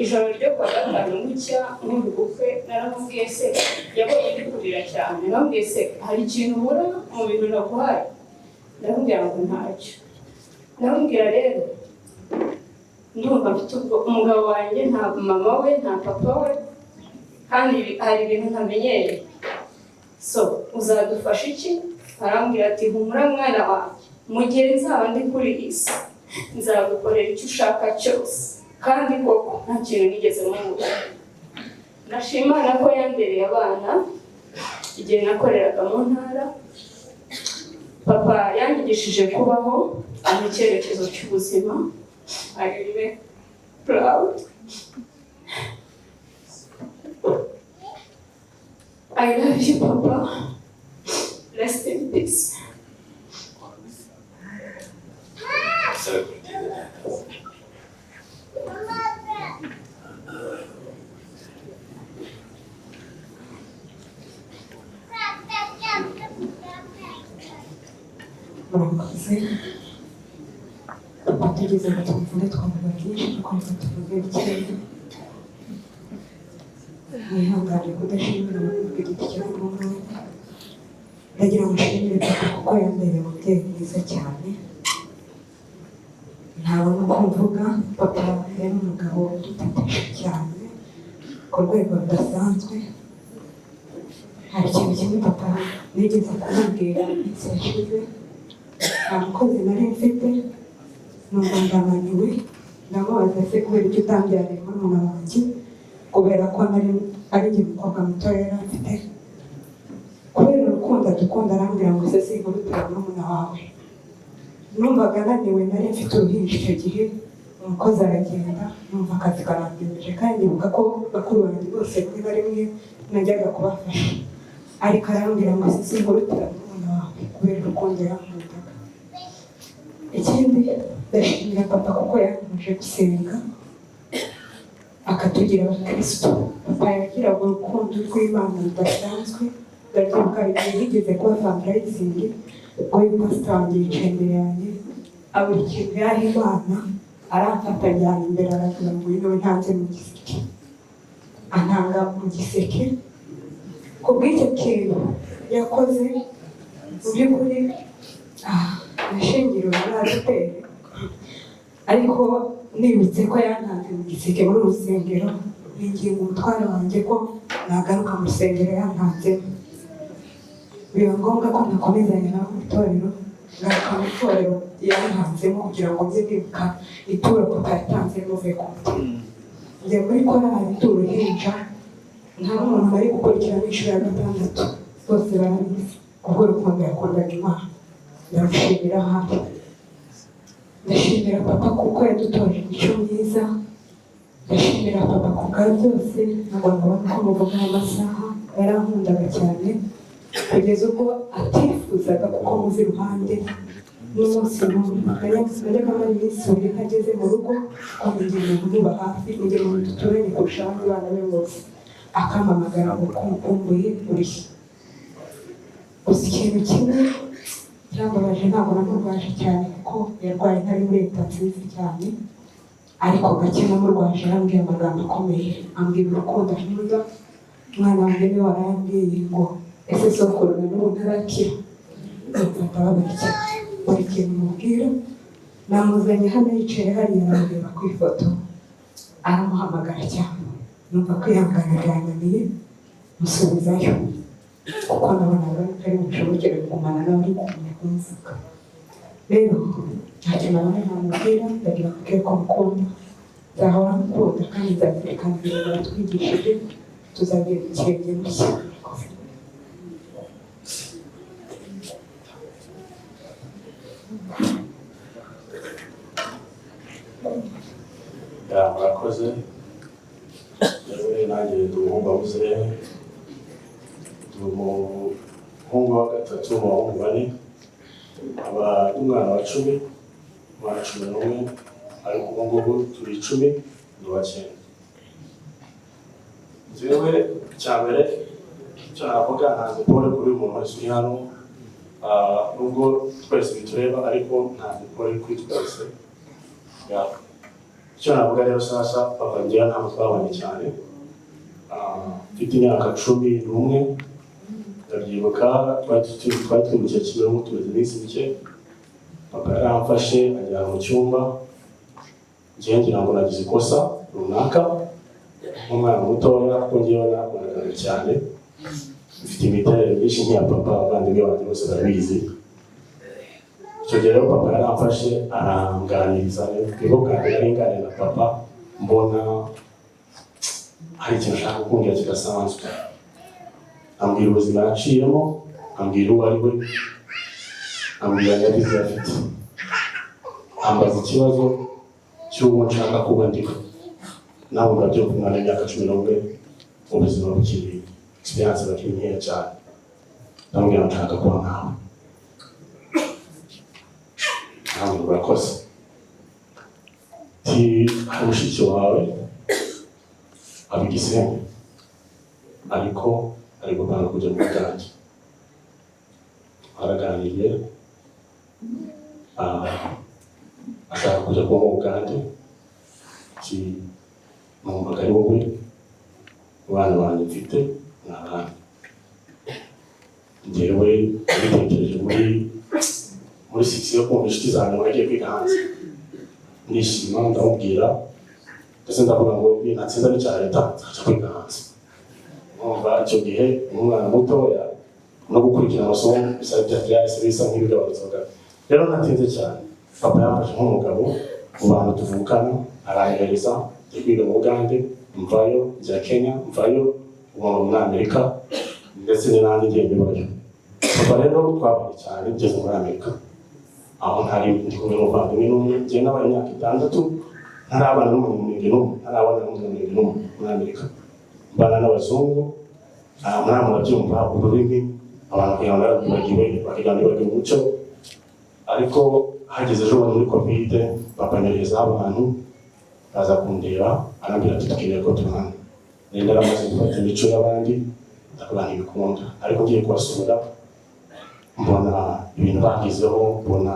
ijoro ryo kwa gatanu mucya nk'uru bukwe naramubwiye se yabonye ndi kurira cyane naramubwiye se hari ikintu ubura mu bintu naguhaye ndamubwira ngo ntacyo ndamubwira rero ndumva mfite umugabo wanjye nta mama we nta papa we kandi hari ibintu ntamenyereye so uzadufasha iki arambwira ati humura mwana wanjye mu gihe nzaba ndi kuri iyi si nzagukorera icyo ushaka cyose kandi koko nta kintu nigeze mubura ndashima Imana ko yambereye abana igihe nakoreraga mu ntara papa yanyigishije kubaho mu cyerekezo cy'ubuzima I am proud I love you papa rest in peace murakoze papa tugeze ngo tumuvuge twavuga byinshi ariko reka tuvuge bikeya. Mwihangane kudashimira ku giti cya Mungu. Ndagira ngo nshimire papa kuko yambereye umubyeyi mwiza cyane. Ntabona uko mvuga, papa yari umugabo udutetesha cyane ku rwego rudasanzwe. Hari ikintu kimwe papa nigeze kumubwira iminsi yashize, nta mukozi nari mfite, numva ndananiwe, ndamubaza se kubera icyo utambyariye murumuna wanjye, kubera ko ari njye mukobwa mutoya yari afite, kubera urukundo adukunda arambwira ngo se sinkurutira murumuna wawe. Numvaga naniwe, nari mfite uruhinja icyo gihe, umukozi aragenda, numva akazi karambirije kandi nibuka ko bakuru banjye bose rimwe na rimwe najyaga kubafasha, ariko arambwira ngo se sinkurutira murumuna wawe kubera urukundo yankundaga. Ikindi ndashimira papa kuko yankomeje gusenga akatugira abakristo. Papa yagiraga urukundo rw'Imana rudasanzwe. Ndabyibuka igihe yigeze kuba fundraising ubwo pastor wanjye yicaye imbere yanjye, abura ikintu yaha Imana, aramfata ajyana imbere aragira ngo uyu ntanze mu giseke, antanga mu giseke. Ku bw'icyo kintu yakoze mu by'ukuri nashingiro naraduteye, ariko nibutse ko yantanze mu giseke muri urusengero, ninginga umutwaro wanjye ko nagaruka mu rusengero yantanze. Biba ngombwa ko nakomezanya nawe mu itorero, ngaruka mu itorero yantanzemo kugira ngo nze nibuka ituro papa yatanze muvuye ku mutima. Njya muri korali ituro uruhinja, nta muntu bari gukurikirana inshuro ya 6, bose barabizi kubwo urukundo yakundaga Imana. Ndamushimira hano. Ndashimira papa kuko yadutoje imico myiza. Ndashimira papa ku bwa byose, ntabwo nkabona ko muvuga amasaha, yarankundaga cyane kugeza ubwo atifuzaga kuko muzi iruhande n'umunsi n'umwe. Najyaga mara iminsi 2 ntageze mu rugo, ko ngiye kumuba hafi, ngiye mu duturanye kurusha abandi bana be bose, akampamagara ngo kumkumbuye urihe. Gusa ikintu kimwe cyambabaje, ntabwo namurwaje cyane kuko yarwaye ntari muri leta nziza cyane, ariko gake namurwaje arambwiye amagambo akomeye, ambwira urukundo nkunda. Umwana wanjye niwe warambwiye ngo ese sokuru na n'ubu ntarakira. Mfata babirya buri kintu mubwira, namuzanye hano yicaye hariya aramureba ku ifoto, aramuhamagara cyane, numva kwihangana byananiye musubizayo kuko nabonaga ari bushobokere kugumana nawe ari kumvuga. Rero ntacyo nabona namubwira, ndagira kubwira ko mukunda, nzahora mukunda kandi nzazirikana ibintu batwigishije, tuzagira ikirenge mushya. Murakoze. Yewe nanjye ndi umuhungu wabuze, ndi umuhungu wa 3 mu bahungu 4, aba umwana wa 10, umwana 11, ariko ubu ngubu turi 10, ndi wa 9. Njyewe cyambere icyo navuga, ntazi pole kuri uyu muntu wese uri hano, nubwo twese bitureba ariko ntazi pole kuri twese. Icyo navuga rero sasa, papa ngira ntabwo twabanye cyane, mfite imyaka 11, ndabyibuka twari twimukiye Kimironko tumaze iminsi mike, papa yaramfashe ajyana mu cyumba, njyewe ngira ngo nagize ikosa runaka nk'umwana mutoya kuko njyewe nakundaga cyane, mfite imiterere myinshi nk'iya papa, abavandimwe banjye bose barabizi. Icyo gihe rero papa yaramfashe aranganiriza, nibwo bwa mbere nari nganira na papa, mbona hari ikintu ashaka kumbwira kidasanzwe. Ambwira ubuzima yaciyemo, ambwira uwo ari we, ambwira yagize afite, ambaza ikibazo cy'uwo nshaka kuba ndiho. Nawe urabyumva, umwana w'imyaka 11, ubuzima bukiri experience bakiri nkeya cyane, ndamubwira nshaka kuba nkawe. Ntabwo urakoze. Hari mushiki wawe abigisembe, ariko ari gupanga kujya mu bwanjye. Araganiriye, ashaka kuja kuba mu Uganda numvaga ari wowe abana banjye mfite n'abana njyewe nabitekereje muri sisi yo kumva inshuti zanjye bagiye kwiga hanze ndishima ndamubwira ndetse ndavuga ngo natsinda n'icya leta nzajya kwiga hanze numva icyo gihe umwana mutoya no gukurikira amasomo bisaba byahise bisa nk'ibigabanutsaga rero natinze cyane papa yafashe nk'umugabo mu bantu tuvukana aranyohereza njya kwiga mu Uganda mvayo njya Kenya mvayo muri Amerika ndetse n'ahandi ngende bayo papa rero twabanye cyane ngeze muri Amerika aho ntari ndi kumwe n'umuvandimwe n'umwe njye n'abaye imyaka 6 ntarabana n'umuntu n'umwe muri Amerika mbana n'abazungu murabyumva ururimi abantu bakiganira umuco ariko hageze ejo muri covid papa nyohereza abantu baza kundeba arambwira ati tukeneye ko tubana nari naramaze gufata imico y'abandi ndakubana ibikunda ariko ngiye kubasura mbona ibintu bagizeho mbona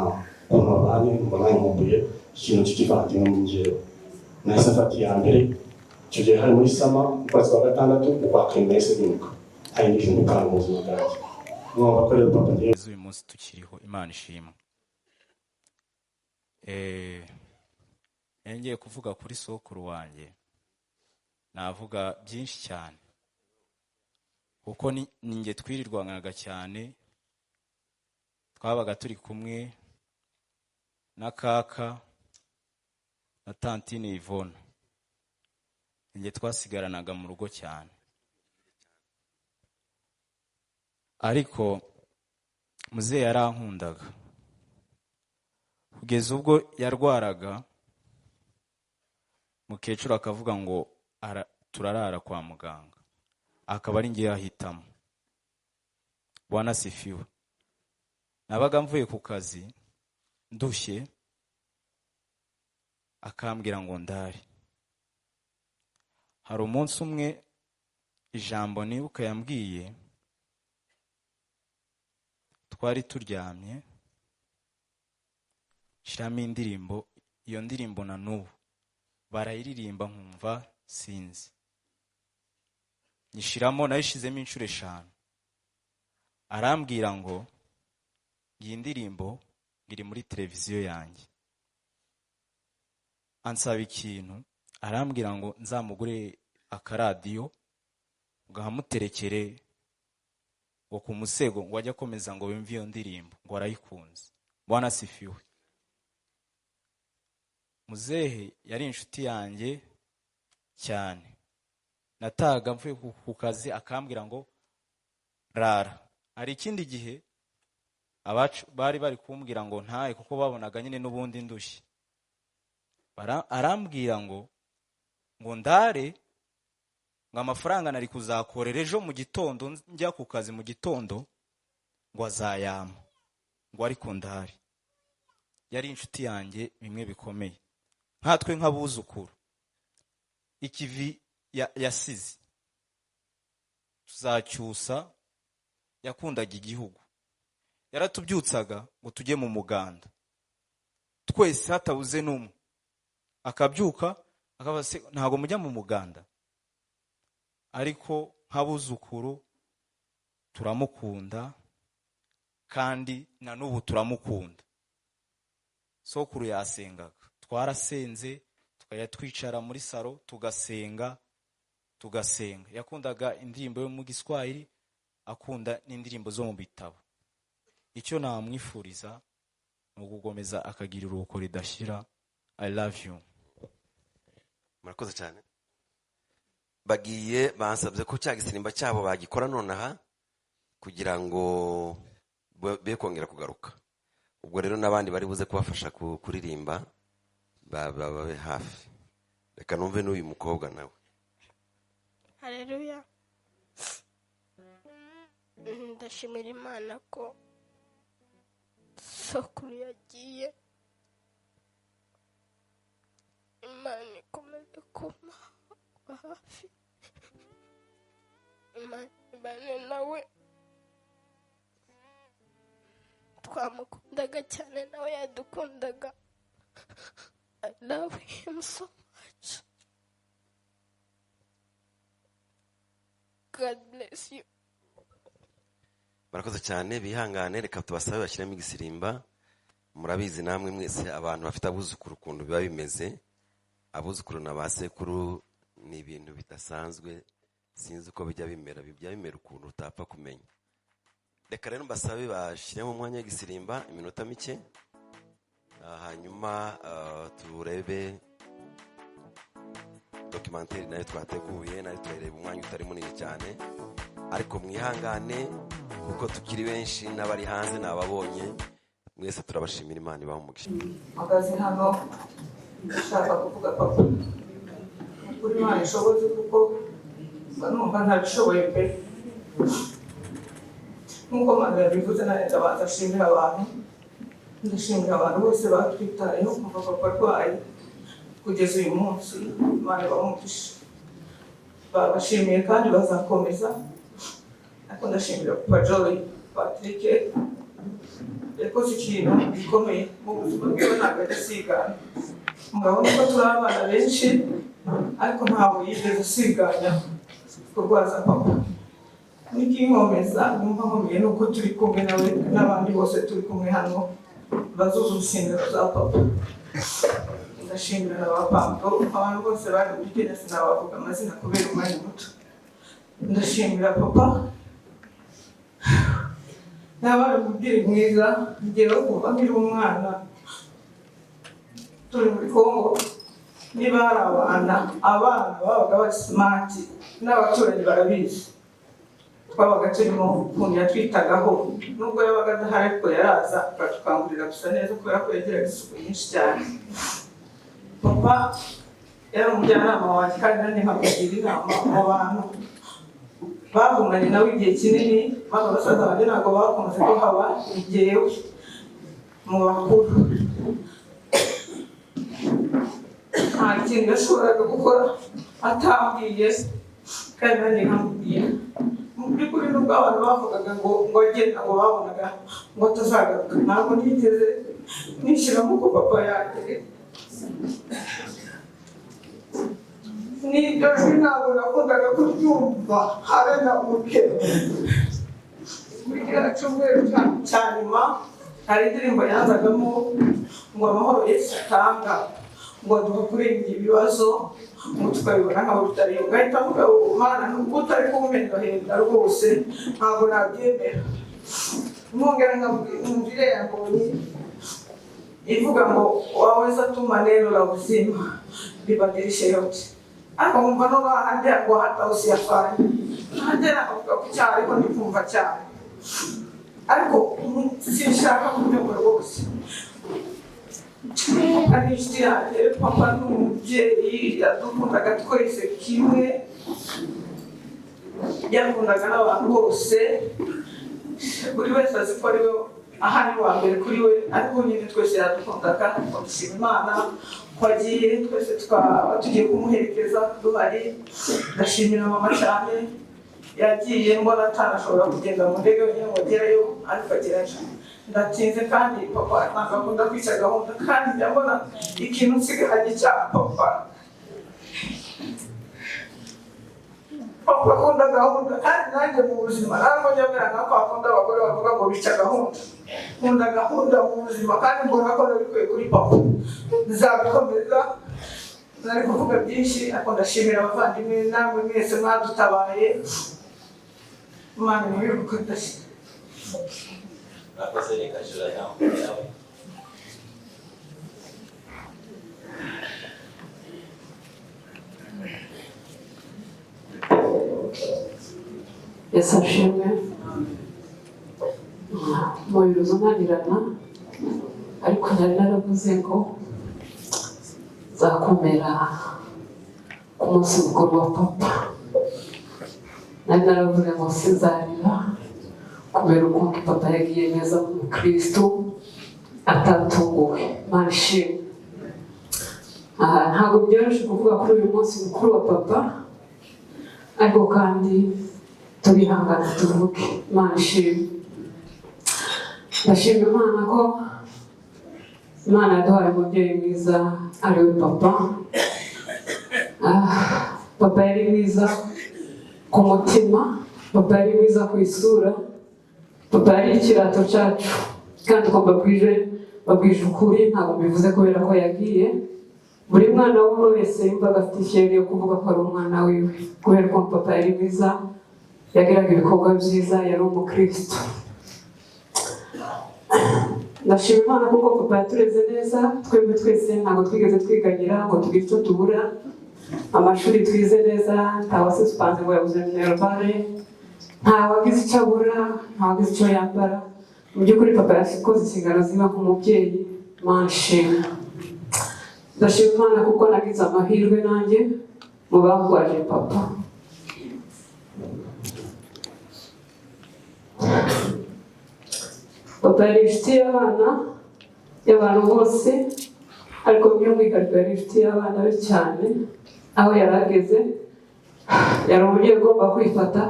ukuntu babanye mbona nkumbuye ikintu cy'ikivandimwe mu njyewe nahise mfata iya mbere icyo gihe hari muri sama ukwezi kwa 6 ukwa 7 nahise nimuka hari n'ikintu gitanga mu buzima bwanjye ngomba ko rero papa ngiye uyu munsi tukiriho Imana ishimwe ngiye kuvuga kuri sokuru wanjye navuga byinshi cyane kuko ni nge twirirwanaga cyane twabaga turi kumwe na kaka na tantine Yvonne nge twasigaranaga mu rugo cyane ariko muzehe yarankundaga kugeza ubwo yarwaraga mukecuru akavuga ngo turarara kwa muganga akaba ari ngiye ahitamo Bwana sifiwe nabaga mvuye ku kazi ndushye akambwira ngo ndari hari umunsi umwe ijambo nibuka yambwiye twari turyamye shiramo indirimbo iyo ndirimbo na n'ubu barayiririmba nkumva sinzi nyishiramo nayishizemo inshuro 5 arambwira ngo iyi ndirimbo iri muri televiziyo yanjye ansaba ikintu arambwira ngo nzamugure akaradiyo ugahamuterekere ngo ku musego ngo ajya komeza ngo yumve iyo ndirimbo ngo arayikunze Bwana sifiwe muzehe yari inshuti yanjye cyane nataga mvuye ku kazi akambwira ngo rara hari ikindi gihe abacu bari kumbwira ngo ntaye kuko babonaga nyine n'ubundi ndushye arambwira ngo ndare ngo amafaranga nari kuzakorera ejo mu gitondo njya ku kazi mu gitondo ngo azayama ngo ariko ndare yari inshuti yanjye bimwe bikomeye nkatwe nk'abuzukuru ikivi yasize tuzacyusa yakundaga igihugu yaratubyutsaga ngo tujye mu muganda twese hatabuze n'umwe akabyuka akabase ntago mujya mu muganda ariko nk'abuzukuru turamukunda kandi na n'ubu turamukunda sokuru yasengaga twarasenze tukajya twicara muri saro tugasenga yakundaga indirimbo yo mu Giswahili akunda n'indirimbo zo mu bitabo icyo namwifuriza ni ukugomeza akagira uruhuko ridashira I love you murakoze cyane bagiye bansabye ko cya gisimba cyabo bagikora nonaha kugira ngo be kongera kugaruka ubwo rero nabandi bari buze kubafasha kuririmba babe hafi reka numve n'uyu mukobwa nawe Haleluya ndashimira Imana ko sokuru yagiye Imana ikomeze kuma hafi Imana nawe twamukundaga cyane nawe yadukundaga I love him so much. God bless you. barakoze cyane bihangane reka tubasabe bashyiremo igisirimba murabizi namwe mwese abantu bafite abuzukuru ukuntu biba bimeze abuzukuru na ba sekuru ni ibintu bidasanzwe sinzi uko bijya bimera ukuntu utapfa kumenya reka rero mbasabe bashyiremo umwanya w'igisirimba iminota mike hanyuma turebe documentary nayo twateguye nayo turareba umwanya utari munini cyane ariko mwihangane kuko tukiri benshi n'abari hanze nababonye mwese turabashimira Imana ibaha umugisha magaze hano ndashaka kuvuga papa kuri Imana ishoboze kuko numva ntabishoboye pe nk'uko Mana yabivuze nanjye ndabanza ashimira abantu ndashimira abantu bose batwitayeho kuva papa arwaye kugeza uyu munsi Imana ibaha umugisha babashimiye kandi bazakomeza ariko ndashimira papa Joy Patrick yakoze ikintu gikomeye mu buzima bwiwe ntabwo adasigana murabona ko turi abana benshi ariko ntabwo yigeze asiganya kurwaza papa n'ikinkomeza numva nkomeye nuko turi kumwe nawe n'abandi bose turi kumwe hano bazuza urusengero za papa ndashimira na ba pampo abantu bose bari muri kenya sinabavuga amazina kubera umwanya muto ndashimira papa n'abari umubyeyi mwiza ngewe kuva nkiri umwana turi muri Kongo niba hari abana babaga bari smart n'abaturanyi barabizi twabaga turimo ukuntu yatwitagaho nubwo yabaga adahari ariko yaraza akatukangurira gusa neza kubera ko yagiraga isuku nyinshi cyane papa yari umujyanama wanjye kandi nanjye nkamugira inama mu bantu bahunganye nawe igihe kinini bano basaza banjye ntabwo bakunze ko haba igewe mu bakuru nta kintu yashoboraga gukora atambwiye kandi nanjye nkamubwira mu by'ukuri nubwo abantu bavugaga ngo agenda ngo babonaga ngo atazagaruka ntabwo nigeze nishyiramo ko papa yanjye n'iryo jwi ntabwo nakundaga kuryumva habe na buke muri kiriya cyumweru cya nyuma hari indirimbo yanzagamo ngo amahoro Yesu atanga ngo duha kurenga ibibazo ngo tukabibona nk'aho bitari ugahita mvuga Mana nubwo utari kumpendahenda rwose ntabwo nabyemera mwongera nkamubwire yambonye ivuga ngo waweza tuma neno la uzima libadilishe yote akamva no bahandi ngo hata usiyafanye nanjye navuga ku cyaha ariko ndikumva cyane ariko sinshaka kubyumva rwose ari inshuti yanjye papa ni umubyeyi yadukundaga twese kimwe yakundaga n'abantu bose buri wese azi ko ari we ahari wa mbere kuri we ariko nyine twese yadukundaga dushima Imana ko agiye twese twaba tugiye kumuherekeza duhari ndashimira mama cyane yagiye mbona atanashobora kugenda mu ndege wenyine ngo agereyo ariko agerayo ndatinze kandi papa ntabwo akunda kwica gahunda kandi ndabona ikintu nsigaye cya papa akunda gahunda kandi nanjye mu buzima ntabwo nyamera nk'ako akunda abagore bavuga ngo bica gahunda nkunda gahunda mu buzima kandi mbona ko nabikuye kuri papa nzabikomeza nari kuvuga byinshi ariko ndashimira abavandimwe namwe mwese mwadutabaye Imana niwibuke ndashimira Murakoze reka jura yawe Yesu ashimwe mu bibazo ntanirana ariko nari naravuze ngo zakomera ku munsi mukuru wa papa nari naravuze ngo sinzarira kubera ukuntu papa yagiye neza mu Kristo atatunguwe Imana ishimwe ntabwo byoroshye kuvuga kuri uyu munsi mukuru wa papa ariko kandi turihangana tuvuge Imana ishimwe ndashima Imana ko Imana yaduhaye umubyeyi mwiza ariwe papa. Papa yari mwiza ku mutima, papa yari mwiza ku isura, papa yari ikirato cyacu, kandi uko babwije ukuri ntabwo bivuze kubera ko yagiye. Buri mwana wese yumvaga afite ishyari yo kuvuga ko ari umwana wiwe, kubera ko papa yari mwiza, yagiraga ibikorwa byiza, yari umukristo. Ndashima Imana kuko papa yatureze neza, twebwe twese ntabwo twigeze twigagira ngo tugire icyo tubura. Amashuri twize neza, ntawase supanze ngo yabuze minervare, ntawagize icyo abura, ntawagize icyo yambara. Mu by'ukuri papa yakoze inshingano ziba nk'umubyeyi. Imana ishimwe. Ndashima Imana kuko nagize amahirwe nanjye mu barwaje papa. Papa yari inshuti y'abantu bose, ariko by'umwihariko yari inshuti y'abana be cyane. Aho yari ageze yari umubyeyi ugomba kwifata,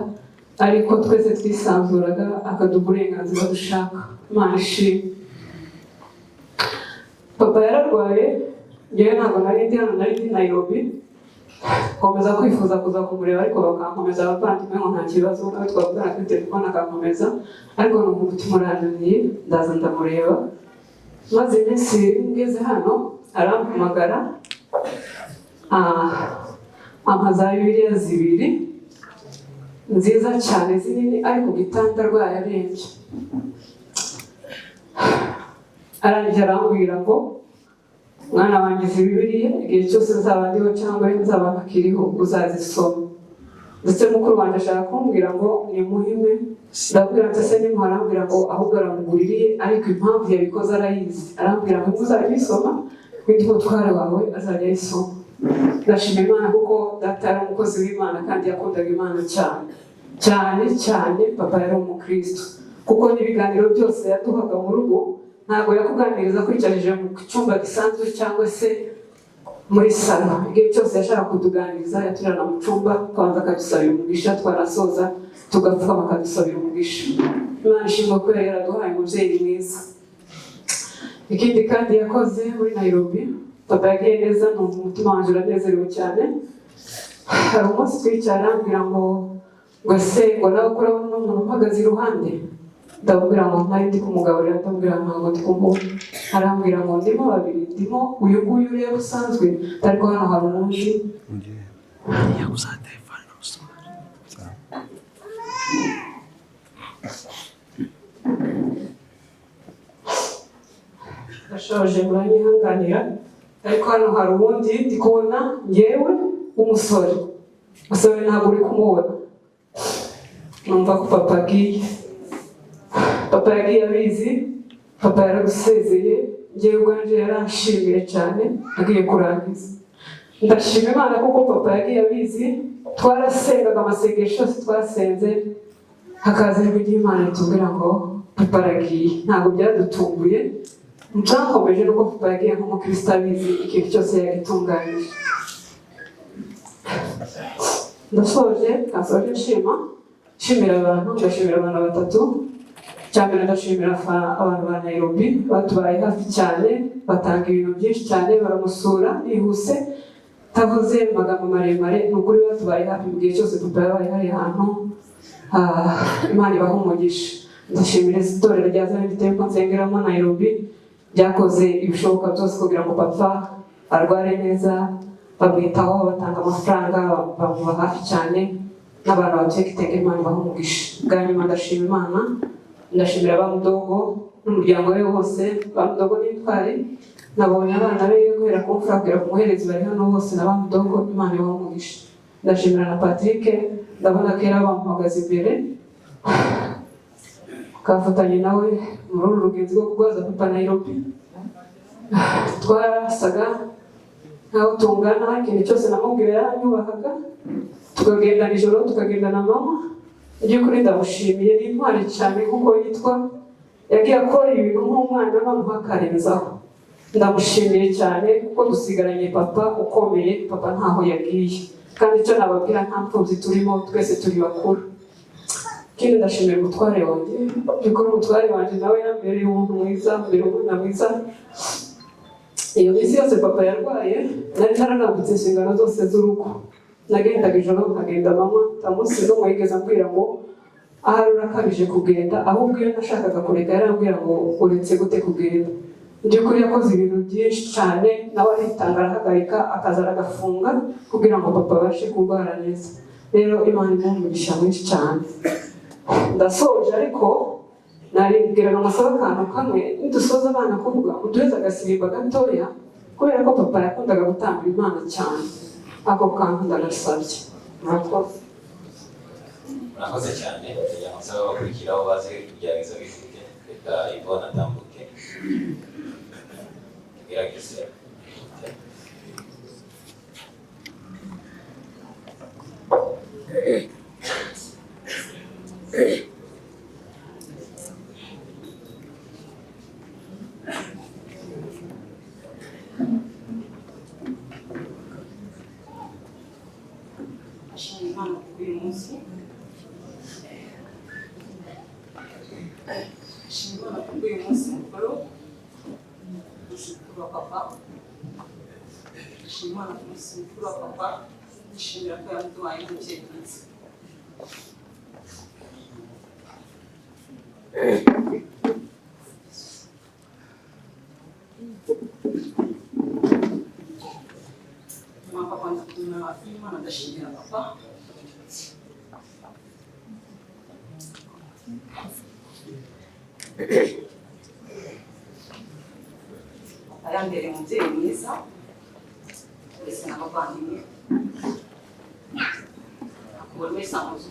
ariko twese twisanzuraga akaduha uburenganzira dushaka. Imana ishimwe. Papa yararwaye, njyewe ntabwo nari ndi hano, nari ndi Nairobi. Komeza kwifuza kuza kumureba, ariko bakankomeza abavandimwe ngo nta kibazo, nawe twavugana kuri telefone akankomeza, ariko numva umutima urananiye, ndaza ndamureba. Maze iminsi ngeze hano arampamagara, ampa za Bibiliya 2 nziza cyane zinini, ariko gitanda arwaye arembye. Arangije arambwira ngo mwana wanjye izi Bibiliya igihe cyose nzaba ndiho cyangwa nzaba ntakiriho uzazisoma. Ndetse mukuru wanjye ashaka kumbwira ngo ni muhimwe, ndabwira ndetse nimuharambwira ngo ahubwo aramuguririye, ariko impamvu yabikoze arayizi. Arambwira ngo uzajya uyisoma, windi mutware wawe azajya ayisoma. Ndashima Imana kuko data yari umukozi w'Imana kandi yakundaga Imana cyane cyane cyane. Papa yari umukristo, kuko n'ibiganiro byose yaduhaga mu rugo ntabwo yakuganiriza kwicarije mu cyumba gisanzwe cyangwa se muri salo. Igihe cyose yashaka kutuganiriza yaturana mu cyumba, kwanza akadusabira umugisha, twarasoza tugapfukama akadusabira umugisha. Imana ishimwe ko yari yaraduhaye umubyeyi mwiza. Ikindi kandi yakoze muri Nairobi, papa yagiye neza, numva umutima wanjye uranezerewe cyane. Hari umunsi twicara arambwira ngo se ngo nawe ukora n'umuntu uhagaze iruhande. Ndabwira ngo ntari ndi kumugaburira, ndabwira ntabwo ndi kumubona. Arambwira ngo ndimo babiri, ndimo uyu nguyu ureba usanzwe, ariko hano hari umunsi. Ndashoje muranyihanganira, ariko hano hari ubundi ndi kubona ngewe umusore ntabwo uri kumubona. Numva ko papa agiye. Papa yagiye abizi, papa yaragusezeye, ngewe ubwanje yaranshimiye cyane, agiye kurangiza. Ndashima Imana kuko papa yagiye abizi, twarasengaga amasengesho yose twasenze, hakaza ijwi ry'Imana ritubwira ngo papa aragiye. Ntabwo byadutunguye, ncyakomeje nuko papa yagiye nk'umukristo abizi, ikintu cyose yagitunganyije. Ndasoje nshimira abantu, ndashimira abantu batatu. Cyambere ndashimira abantu ba Nairobi batubaye hafi cyane, batanga ibintu byinshi cyane, baramusura yihuse, tavuze amagambo maremare. Nukuri batubaye hafi mu gihe cyose papa yabaye hari ahantu. Imana ibaha umugisha. Ndashimira itorero rya Zion Temple nsengeramo Nairobi, byakoze ibishoboka byose kugira ngo papa arware neza, bamwitaho, batanga amafaranga, bamuba hafi cyane, n'abantu batuye Kitenge. Imana ibaha umugisha. Bwa nyuma ndashima Imana, ndashimira bamudogo n'umuryango we wose. Bamudogo n'intwari, nabonye abana be guhera ku mfura kugera ku muherezi bari hano bose na bamudogo. Imana ibaha umugisha. Ndashimira na Patrick, ndabona kera bamuhagaze imbere, kafatanye nawe muri uru rugenzi rwo kurwaza papa Nairobi. Twarasaga nkaho tungana, ikintu cyose namubwira yaranyubahaga, tukagenda nijoro tukagenda na mama. By'ukuri ndamushimiye, ni intwari cyane kuko yitwa, yagiye akora ibintu nk'umwana noneho akarenzaho. Ndamushimiye cyane kuko dusigaranye papa ukomeye. Papa ntaho yagiye, kandi icyo nababwira nta mpfubyi turimo, twese turi bakuru. Ikindi ndashimira umutware wanjye, by'ukuri umutware wanjye nawe yambereye umuntu mwiza, mbere umwana mwiza. iyo minsi yose papa yarwaye nari naranambitse inshingano zose z'urugo nagendaga ijoro nkagenda amanywa nta munsi n'umwe yigeze ambwira ngo ahari urakabije kugenda ahubwo iyo nashakaga kureka yarambwira ngo uretse gute kugenda by'ukuri yakoze ibintu byinshi cyane nawe aritanga arahagarika akaza aragafunga kugira ngo papa abashe kurwara neza rero imana imuha umugisha mwinshi cyane ndasoje ariko naribwiraga amasaba akantu kamwe nidusoza abana kuvuga uduheze agasirimba gatoya kubera ko papa yakundaga gutanga impano cyane ako kantu ndagasabye murakoze murakoze cyane kugira ngo nsaba bakurikiraho baze kugerageza bivuge reka ibona atambuke gerageze Imana uyu munsi Imana uyu munsi mukuru dushimira papa Imana uyu munsi mukuru papa dushimira ko yamuduhaye umubyeyi mwiza papa Imana ndashimira papa ayambere umubyeyi mwiza wese n'abavandimwe akubona wese amuzi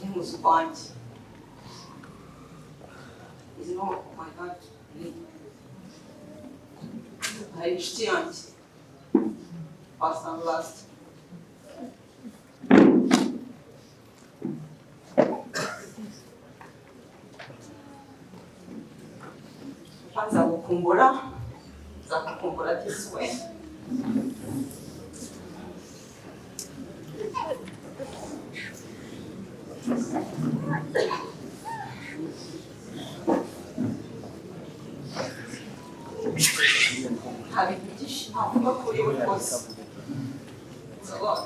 umuzi kwanjye is not my heart hari inshuti yanjye past and last nzagukumbura this way hari byinshi navuga kuri we rwose it's a lot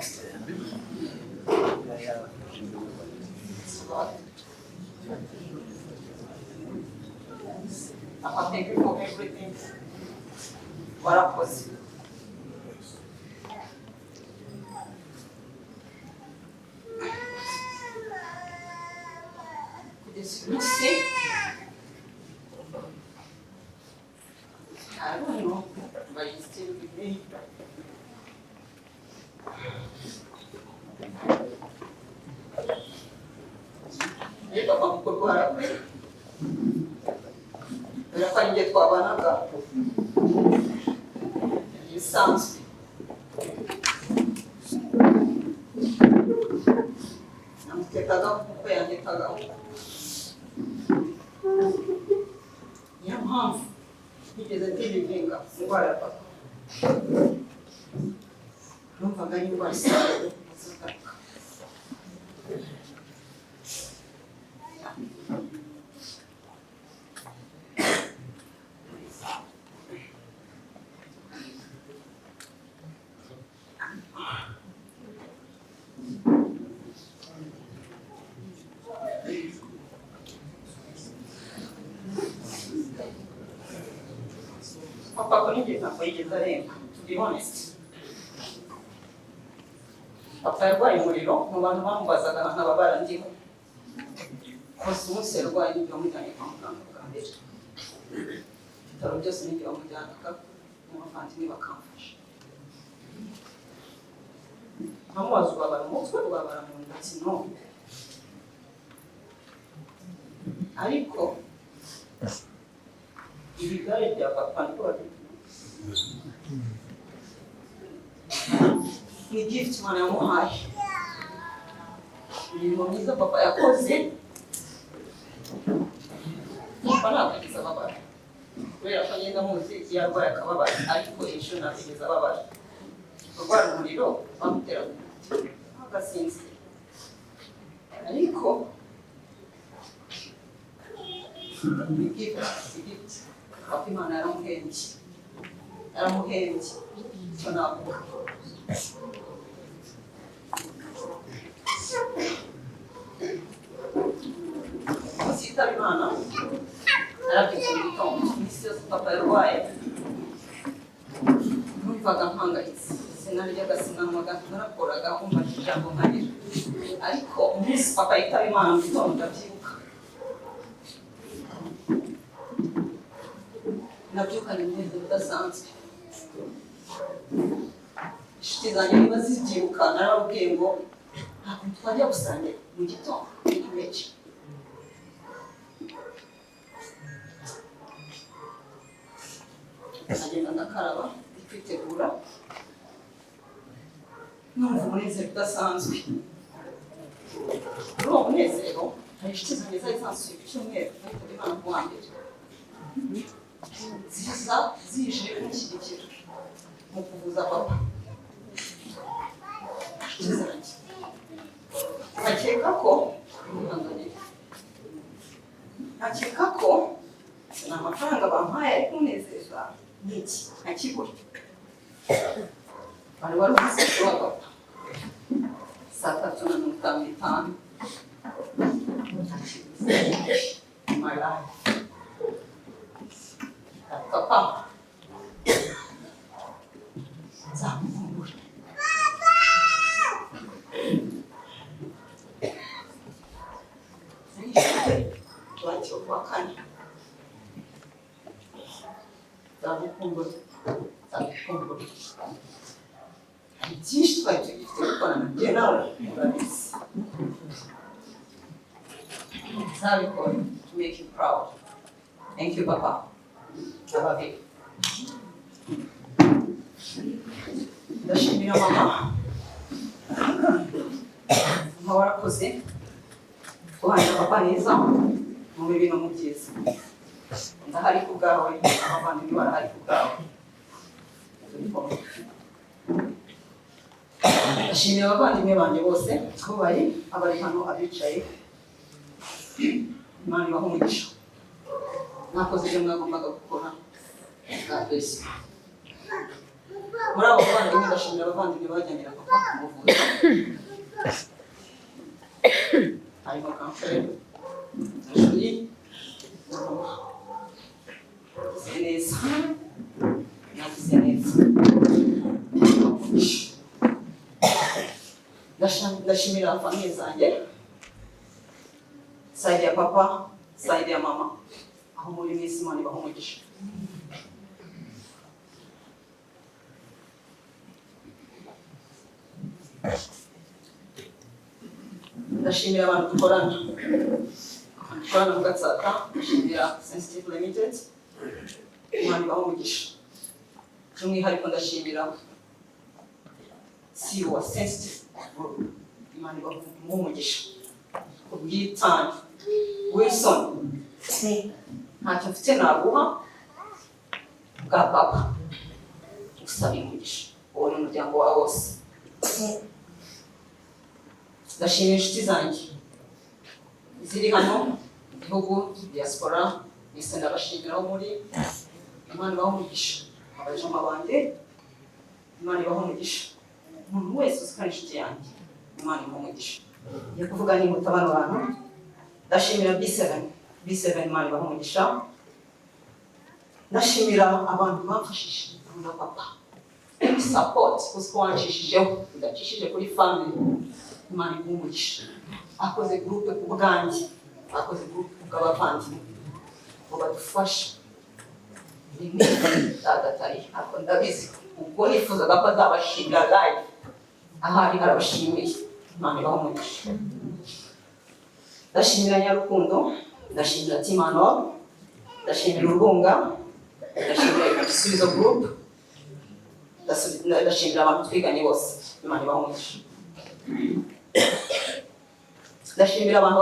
Papa, thank you for everything. Warakoze. Kugeza uyu munsi, I don't know, but you still with me. Hey, Papa, mukuru wawe. Birafanye twabanaga bisanzwe namutekaga kuko yandikaga niyo mpamvu nigeze ndiringa indwara ya papa numvaga ari indwara isanzwe zagaruka Papa kuri ntabwo yigeze aremba to be honest papa yarwaye umuriro mu bantu bamubazaga ahantu ababara ndiho kose umunsi yarwaye n'ibyo bamujyanye kwa muganga bwa mbere ibitaro byose n'ibyo bamujyanaga n'abavandimwe bakamfasha nkamubaza ubabara umutwe ubabara mu nda ati no ariko ibigare bya papa ndwara ni gift Imana yamuhaye imirimo myiza papa yakoze papa ntabwo yagize ababara kubera ko agenda muzi iyo arwaye akababara ariko ejo ntabwo yigeze ababara kurwara umuriro bamuteraga agasinzira ariko gift papa imana yaramuhembye icyo navuga musitaba imana arabyutse mu gitondo iminsi yose papa yarwaye numvaga mpangayitse sinaryaga sinanywaga narakoraga umva ijambo nkarira ariko umunsi papa yitaba imana mu gitondo ndabyibuka nabyukanye umunezero udasanzwe inshuti zanjye niba zibyibuka narababwiye ngo ntabwo twajya gusangira mu gitondo muri Meshi agenda ndakaraba kwitegura numva umunezero udasanzwe muri uwo munezero hari inshuti zanjye zari zansuye ku cyumweru ariko imana ku wa mbere ziza zije kumushyigikira mu kuvuza papa inshuti zanjye nkakeka ko ni amafaranga bampaye ari kunezeza n'iki nkakibura bari wari umusatsi wa papa 3:55 my life papa nzamukumbura twakira kuwa kane nzamukumbura hari byinshi twari tugifite gukorana njye nawe murabizi nzabikora to make you proud. Thank you papa I love you. Ndashimira mama warakoze guhana papa neza mu bibi no mu byiza ndahari ku bwawe abavandimwe barahari ku bwawe ndashimira abavandimwe banjye bose aho bari abari hano abicaye imana ibaha umugisha mwakoze ibyo mwagombaga gukora twese muri abo bavandimwe ndashimira abavandimwe bajyanira papa kumuvuza harimo kamfere Julie neza nagize neza ndashimira famiye zanjye sayidi ya papa sayidi ya mama aho muri mwisi imana ibaha umugisha ndashimira abantu dukorana mu Gatsata ndashimira Sensitive Limited imana ibaha umugisha by'umwihariko ndashimira CEO wa Sensitive imana ibaha umugisha ubwitange Wilson ntacyo mfite naguha bwa papa usaba umugisha uwo ni umuryango wawe wose ndashimira inshuti zanjye ziri hano mu gihugu diaspora bise ndabashimiraho muri imana ibaha umugisha abajama banjye imana ibaha umugisha umuntu wese uzikana inshuti yanjye imana ibaha umugisha yo kuvuga ni mutabano abantu ndashimira B7 imana ibaha umugisha ndashimira abantu bamfashije na papa support kuko wancishijeho udacishije kuri family imana ibaha umugisha akoze groupe ku bwanjye akoze groupe bw'abavandimwe ngo badufashe rimwe dadatari ako ndabizi ubwo nifuzaga ko azabashimira live ahari harabashimiye imana ibaha umugisha ndashimira Nyarukundo ndashimira Timano ndashimira Urunga ndashimira Igisubizo group ndashimira abantu twiganye bose imana ibaha umugisha ndashimira abantu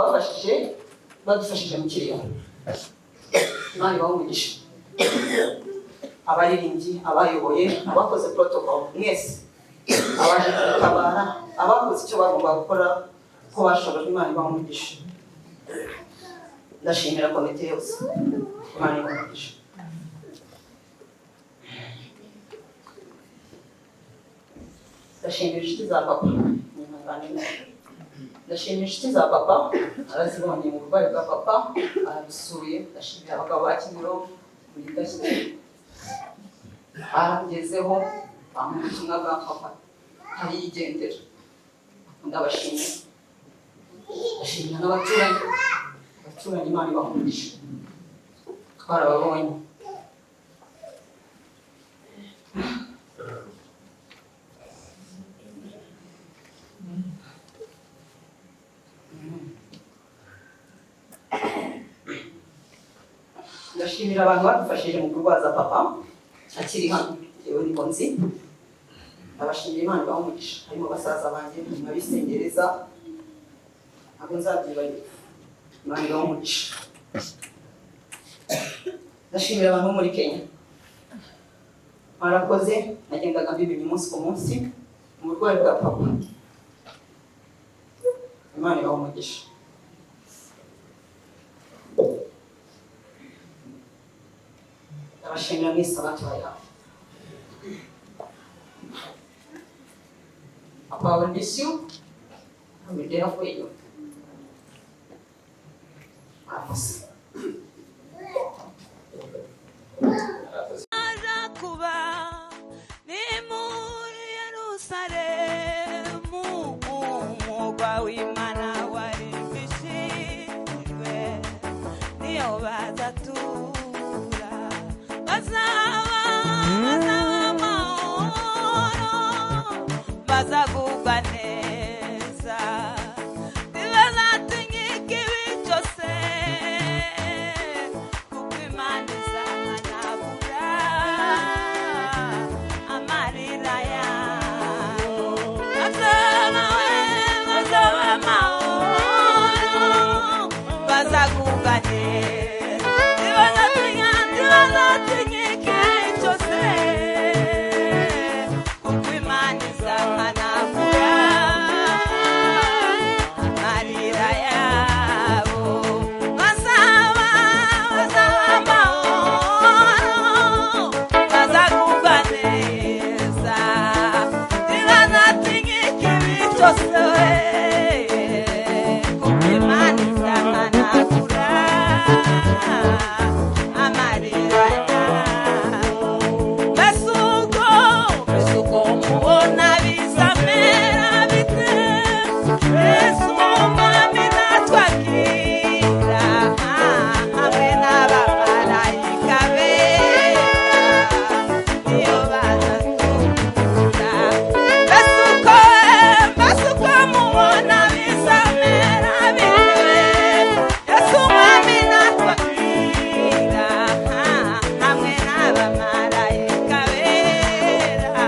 badufashije mu kiriyo imana ibaha umugisha abaririmbyi abayoboye abakoze protocol mwese abaje kutabara abakoze icyo bagomba gukora ko bashobora imana ibaha umugisha ndashimira komite yose Imana ibahe. Ndashimira inshuti za papa ndashimira inshuti za papa arazibonye mu burwayi bwa papa aradusuye. Ndashimira abagabo ba Kimironko muri Gashyira arangezeho ubutumwa bwa papa ariyigendera. Ndabashimira. Ndashimira n'abaturanyi Imana ibahumurije twarababonye. Ndashimira abantu badufashije mu kurwaza papa akiri hano yewe niko nzi. Ndabashimira Imana ibahumurije. Harimo basaza banjye abisengereza ntabwo nzabyibagirwa. Imana ibahumurije. Ndashimira abantu bo muri Kenya mwarakoze. Nagendaga mbibimye umunsi ku munsi mu burwayi bwa papa. Imana ibahumurije. Ndabashimira mwese abatubaye hafi. Papa, I will miss you. I will be there for you. Murakoze. kuba ni muri Yerusalemu umurwa w'Imana warimbishijwe niyo bazatura bazaba amahoro bazagubwa neza ntibazatinyika ibi byose kuko Imana izahanagura amarira yabo bazaba amahoro bazagubwa neza ntibazatinyika ibi byose kuko Imana izahanagura amarira yabo bazaba amahoro bazagubwa neza ntibazatinyika ibi byose kuko Imana izahanagura amarira yabo. Mbese ubwo mubona bizamera bite? Yesu umwami natwakira hamwe n'abamarayika bera niyo bazatura. Mbese uko mubona bizamera bite? Yesu umwami natwakira hamwe n'abamarayika bera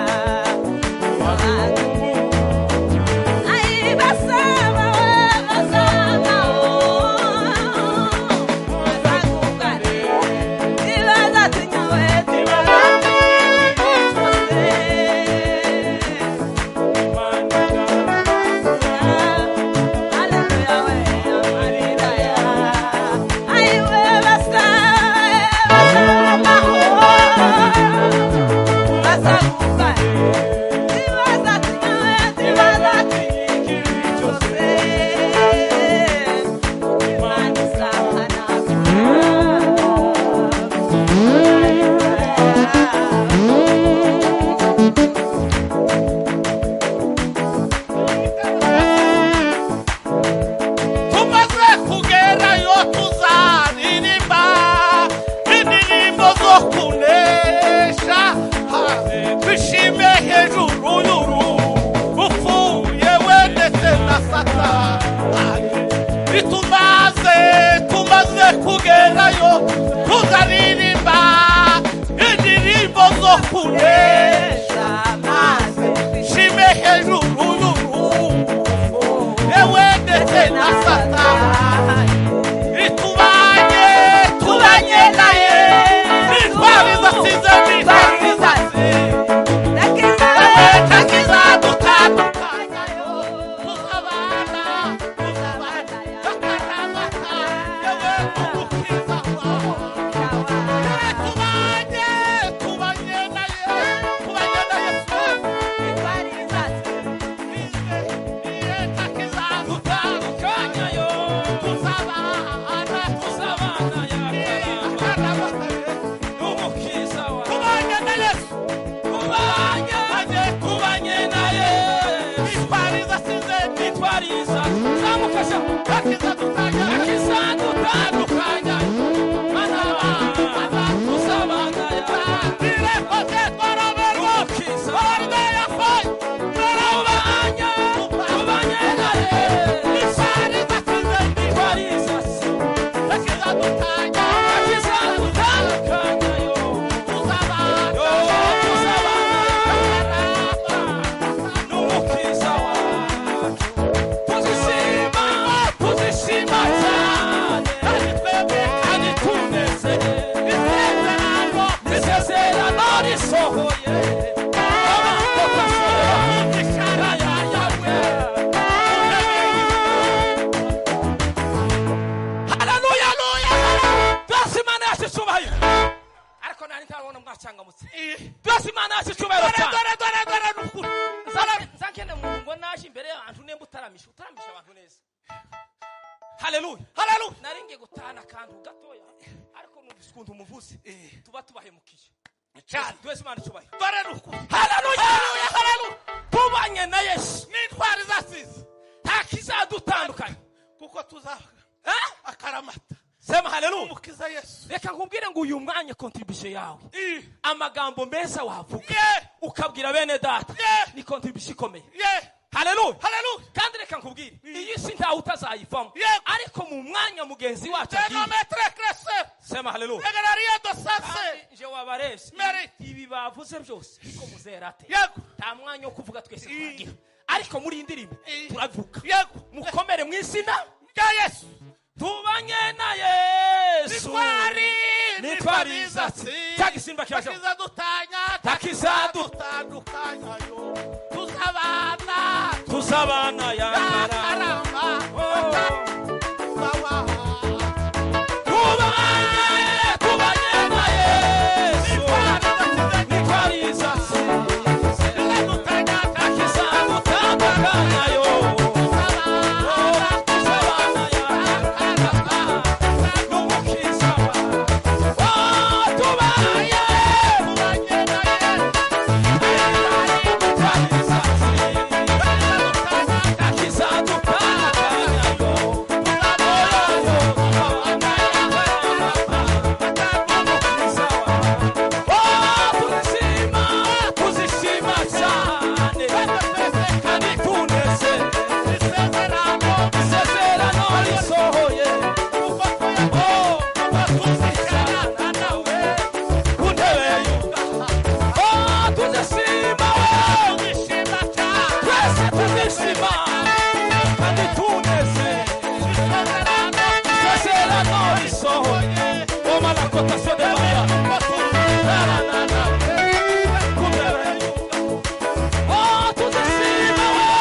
tumaze kugerayo tuzaririmba indirimbo zo kunesha twishime hejuru Ntakizadutanya, ntakizadutandukanya. Mana tuzabana ya. Nirekoze twaraberwa. Orbe yafaye. Turabanya. Tubanye naye. Isari ntakize ntiwarizasi. Ntakizadutanya, ntakizadutandukanya yo. Tuzabana. Yo tuzabana. N'umukiza wacu. Tuzishima cyane. Kandi twebwe kandi tunezere. Isezerano risohoye. Abakobwa sohoye. Imishara yawe. Haleluya, haleluya. Byose Imana yacu icyubahiro. Ariko nari ntabona mwacangamutse. Byose Imana yacu icyubahiro cyane. Dore n'ukuri. Nzakene mu ngo naje imbere y'abantu nemba utaramisha abantu neza. Haleluya, haleluya. Nari ngiye gutana akantu gatoya. Ariko numvise ukuntu umuvuze. Tuba tubahemukiye. Cyane. Byose Imana icyubahiro. Dore n'ukuri. Haleluya, haleluya, haleluya. Tubanye na Yesu. N'intwari zasize. Ntakizadutandukanya. Kuko tuzavuga. Akaramata. Sema haleluya. Umukiza Yesu. Reka nkubwire ngo uyu mwanya contribution yawe. Amagambo meza wavuga. Ukabwira bene data. Ni contribution ikomeye. Haleluya, haleluya. Kandi reka nkubwire. Iyi si ntawe utazayivamo. Ariko mu mwanya mugenzi wacu agiye. Sema haleluya. Je wabarese. Ibi bavuze byose. Ariko muzerate. Nta mwanya wo kuvuga twese twagira. Ariko muri indirimbo turavuga. Mukomere mu izina rya Yesu. Tubanye na Yesu. Nitwari zatsi. Tagisimba cyaje. Takizadutanya.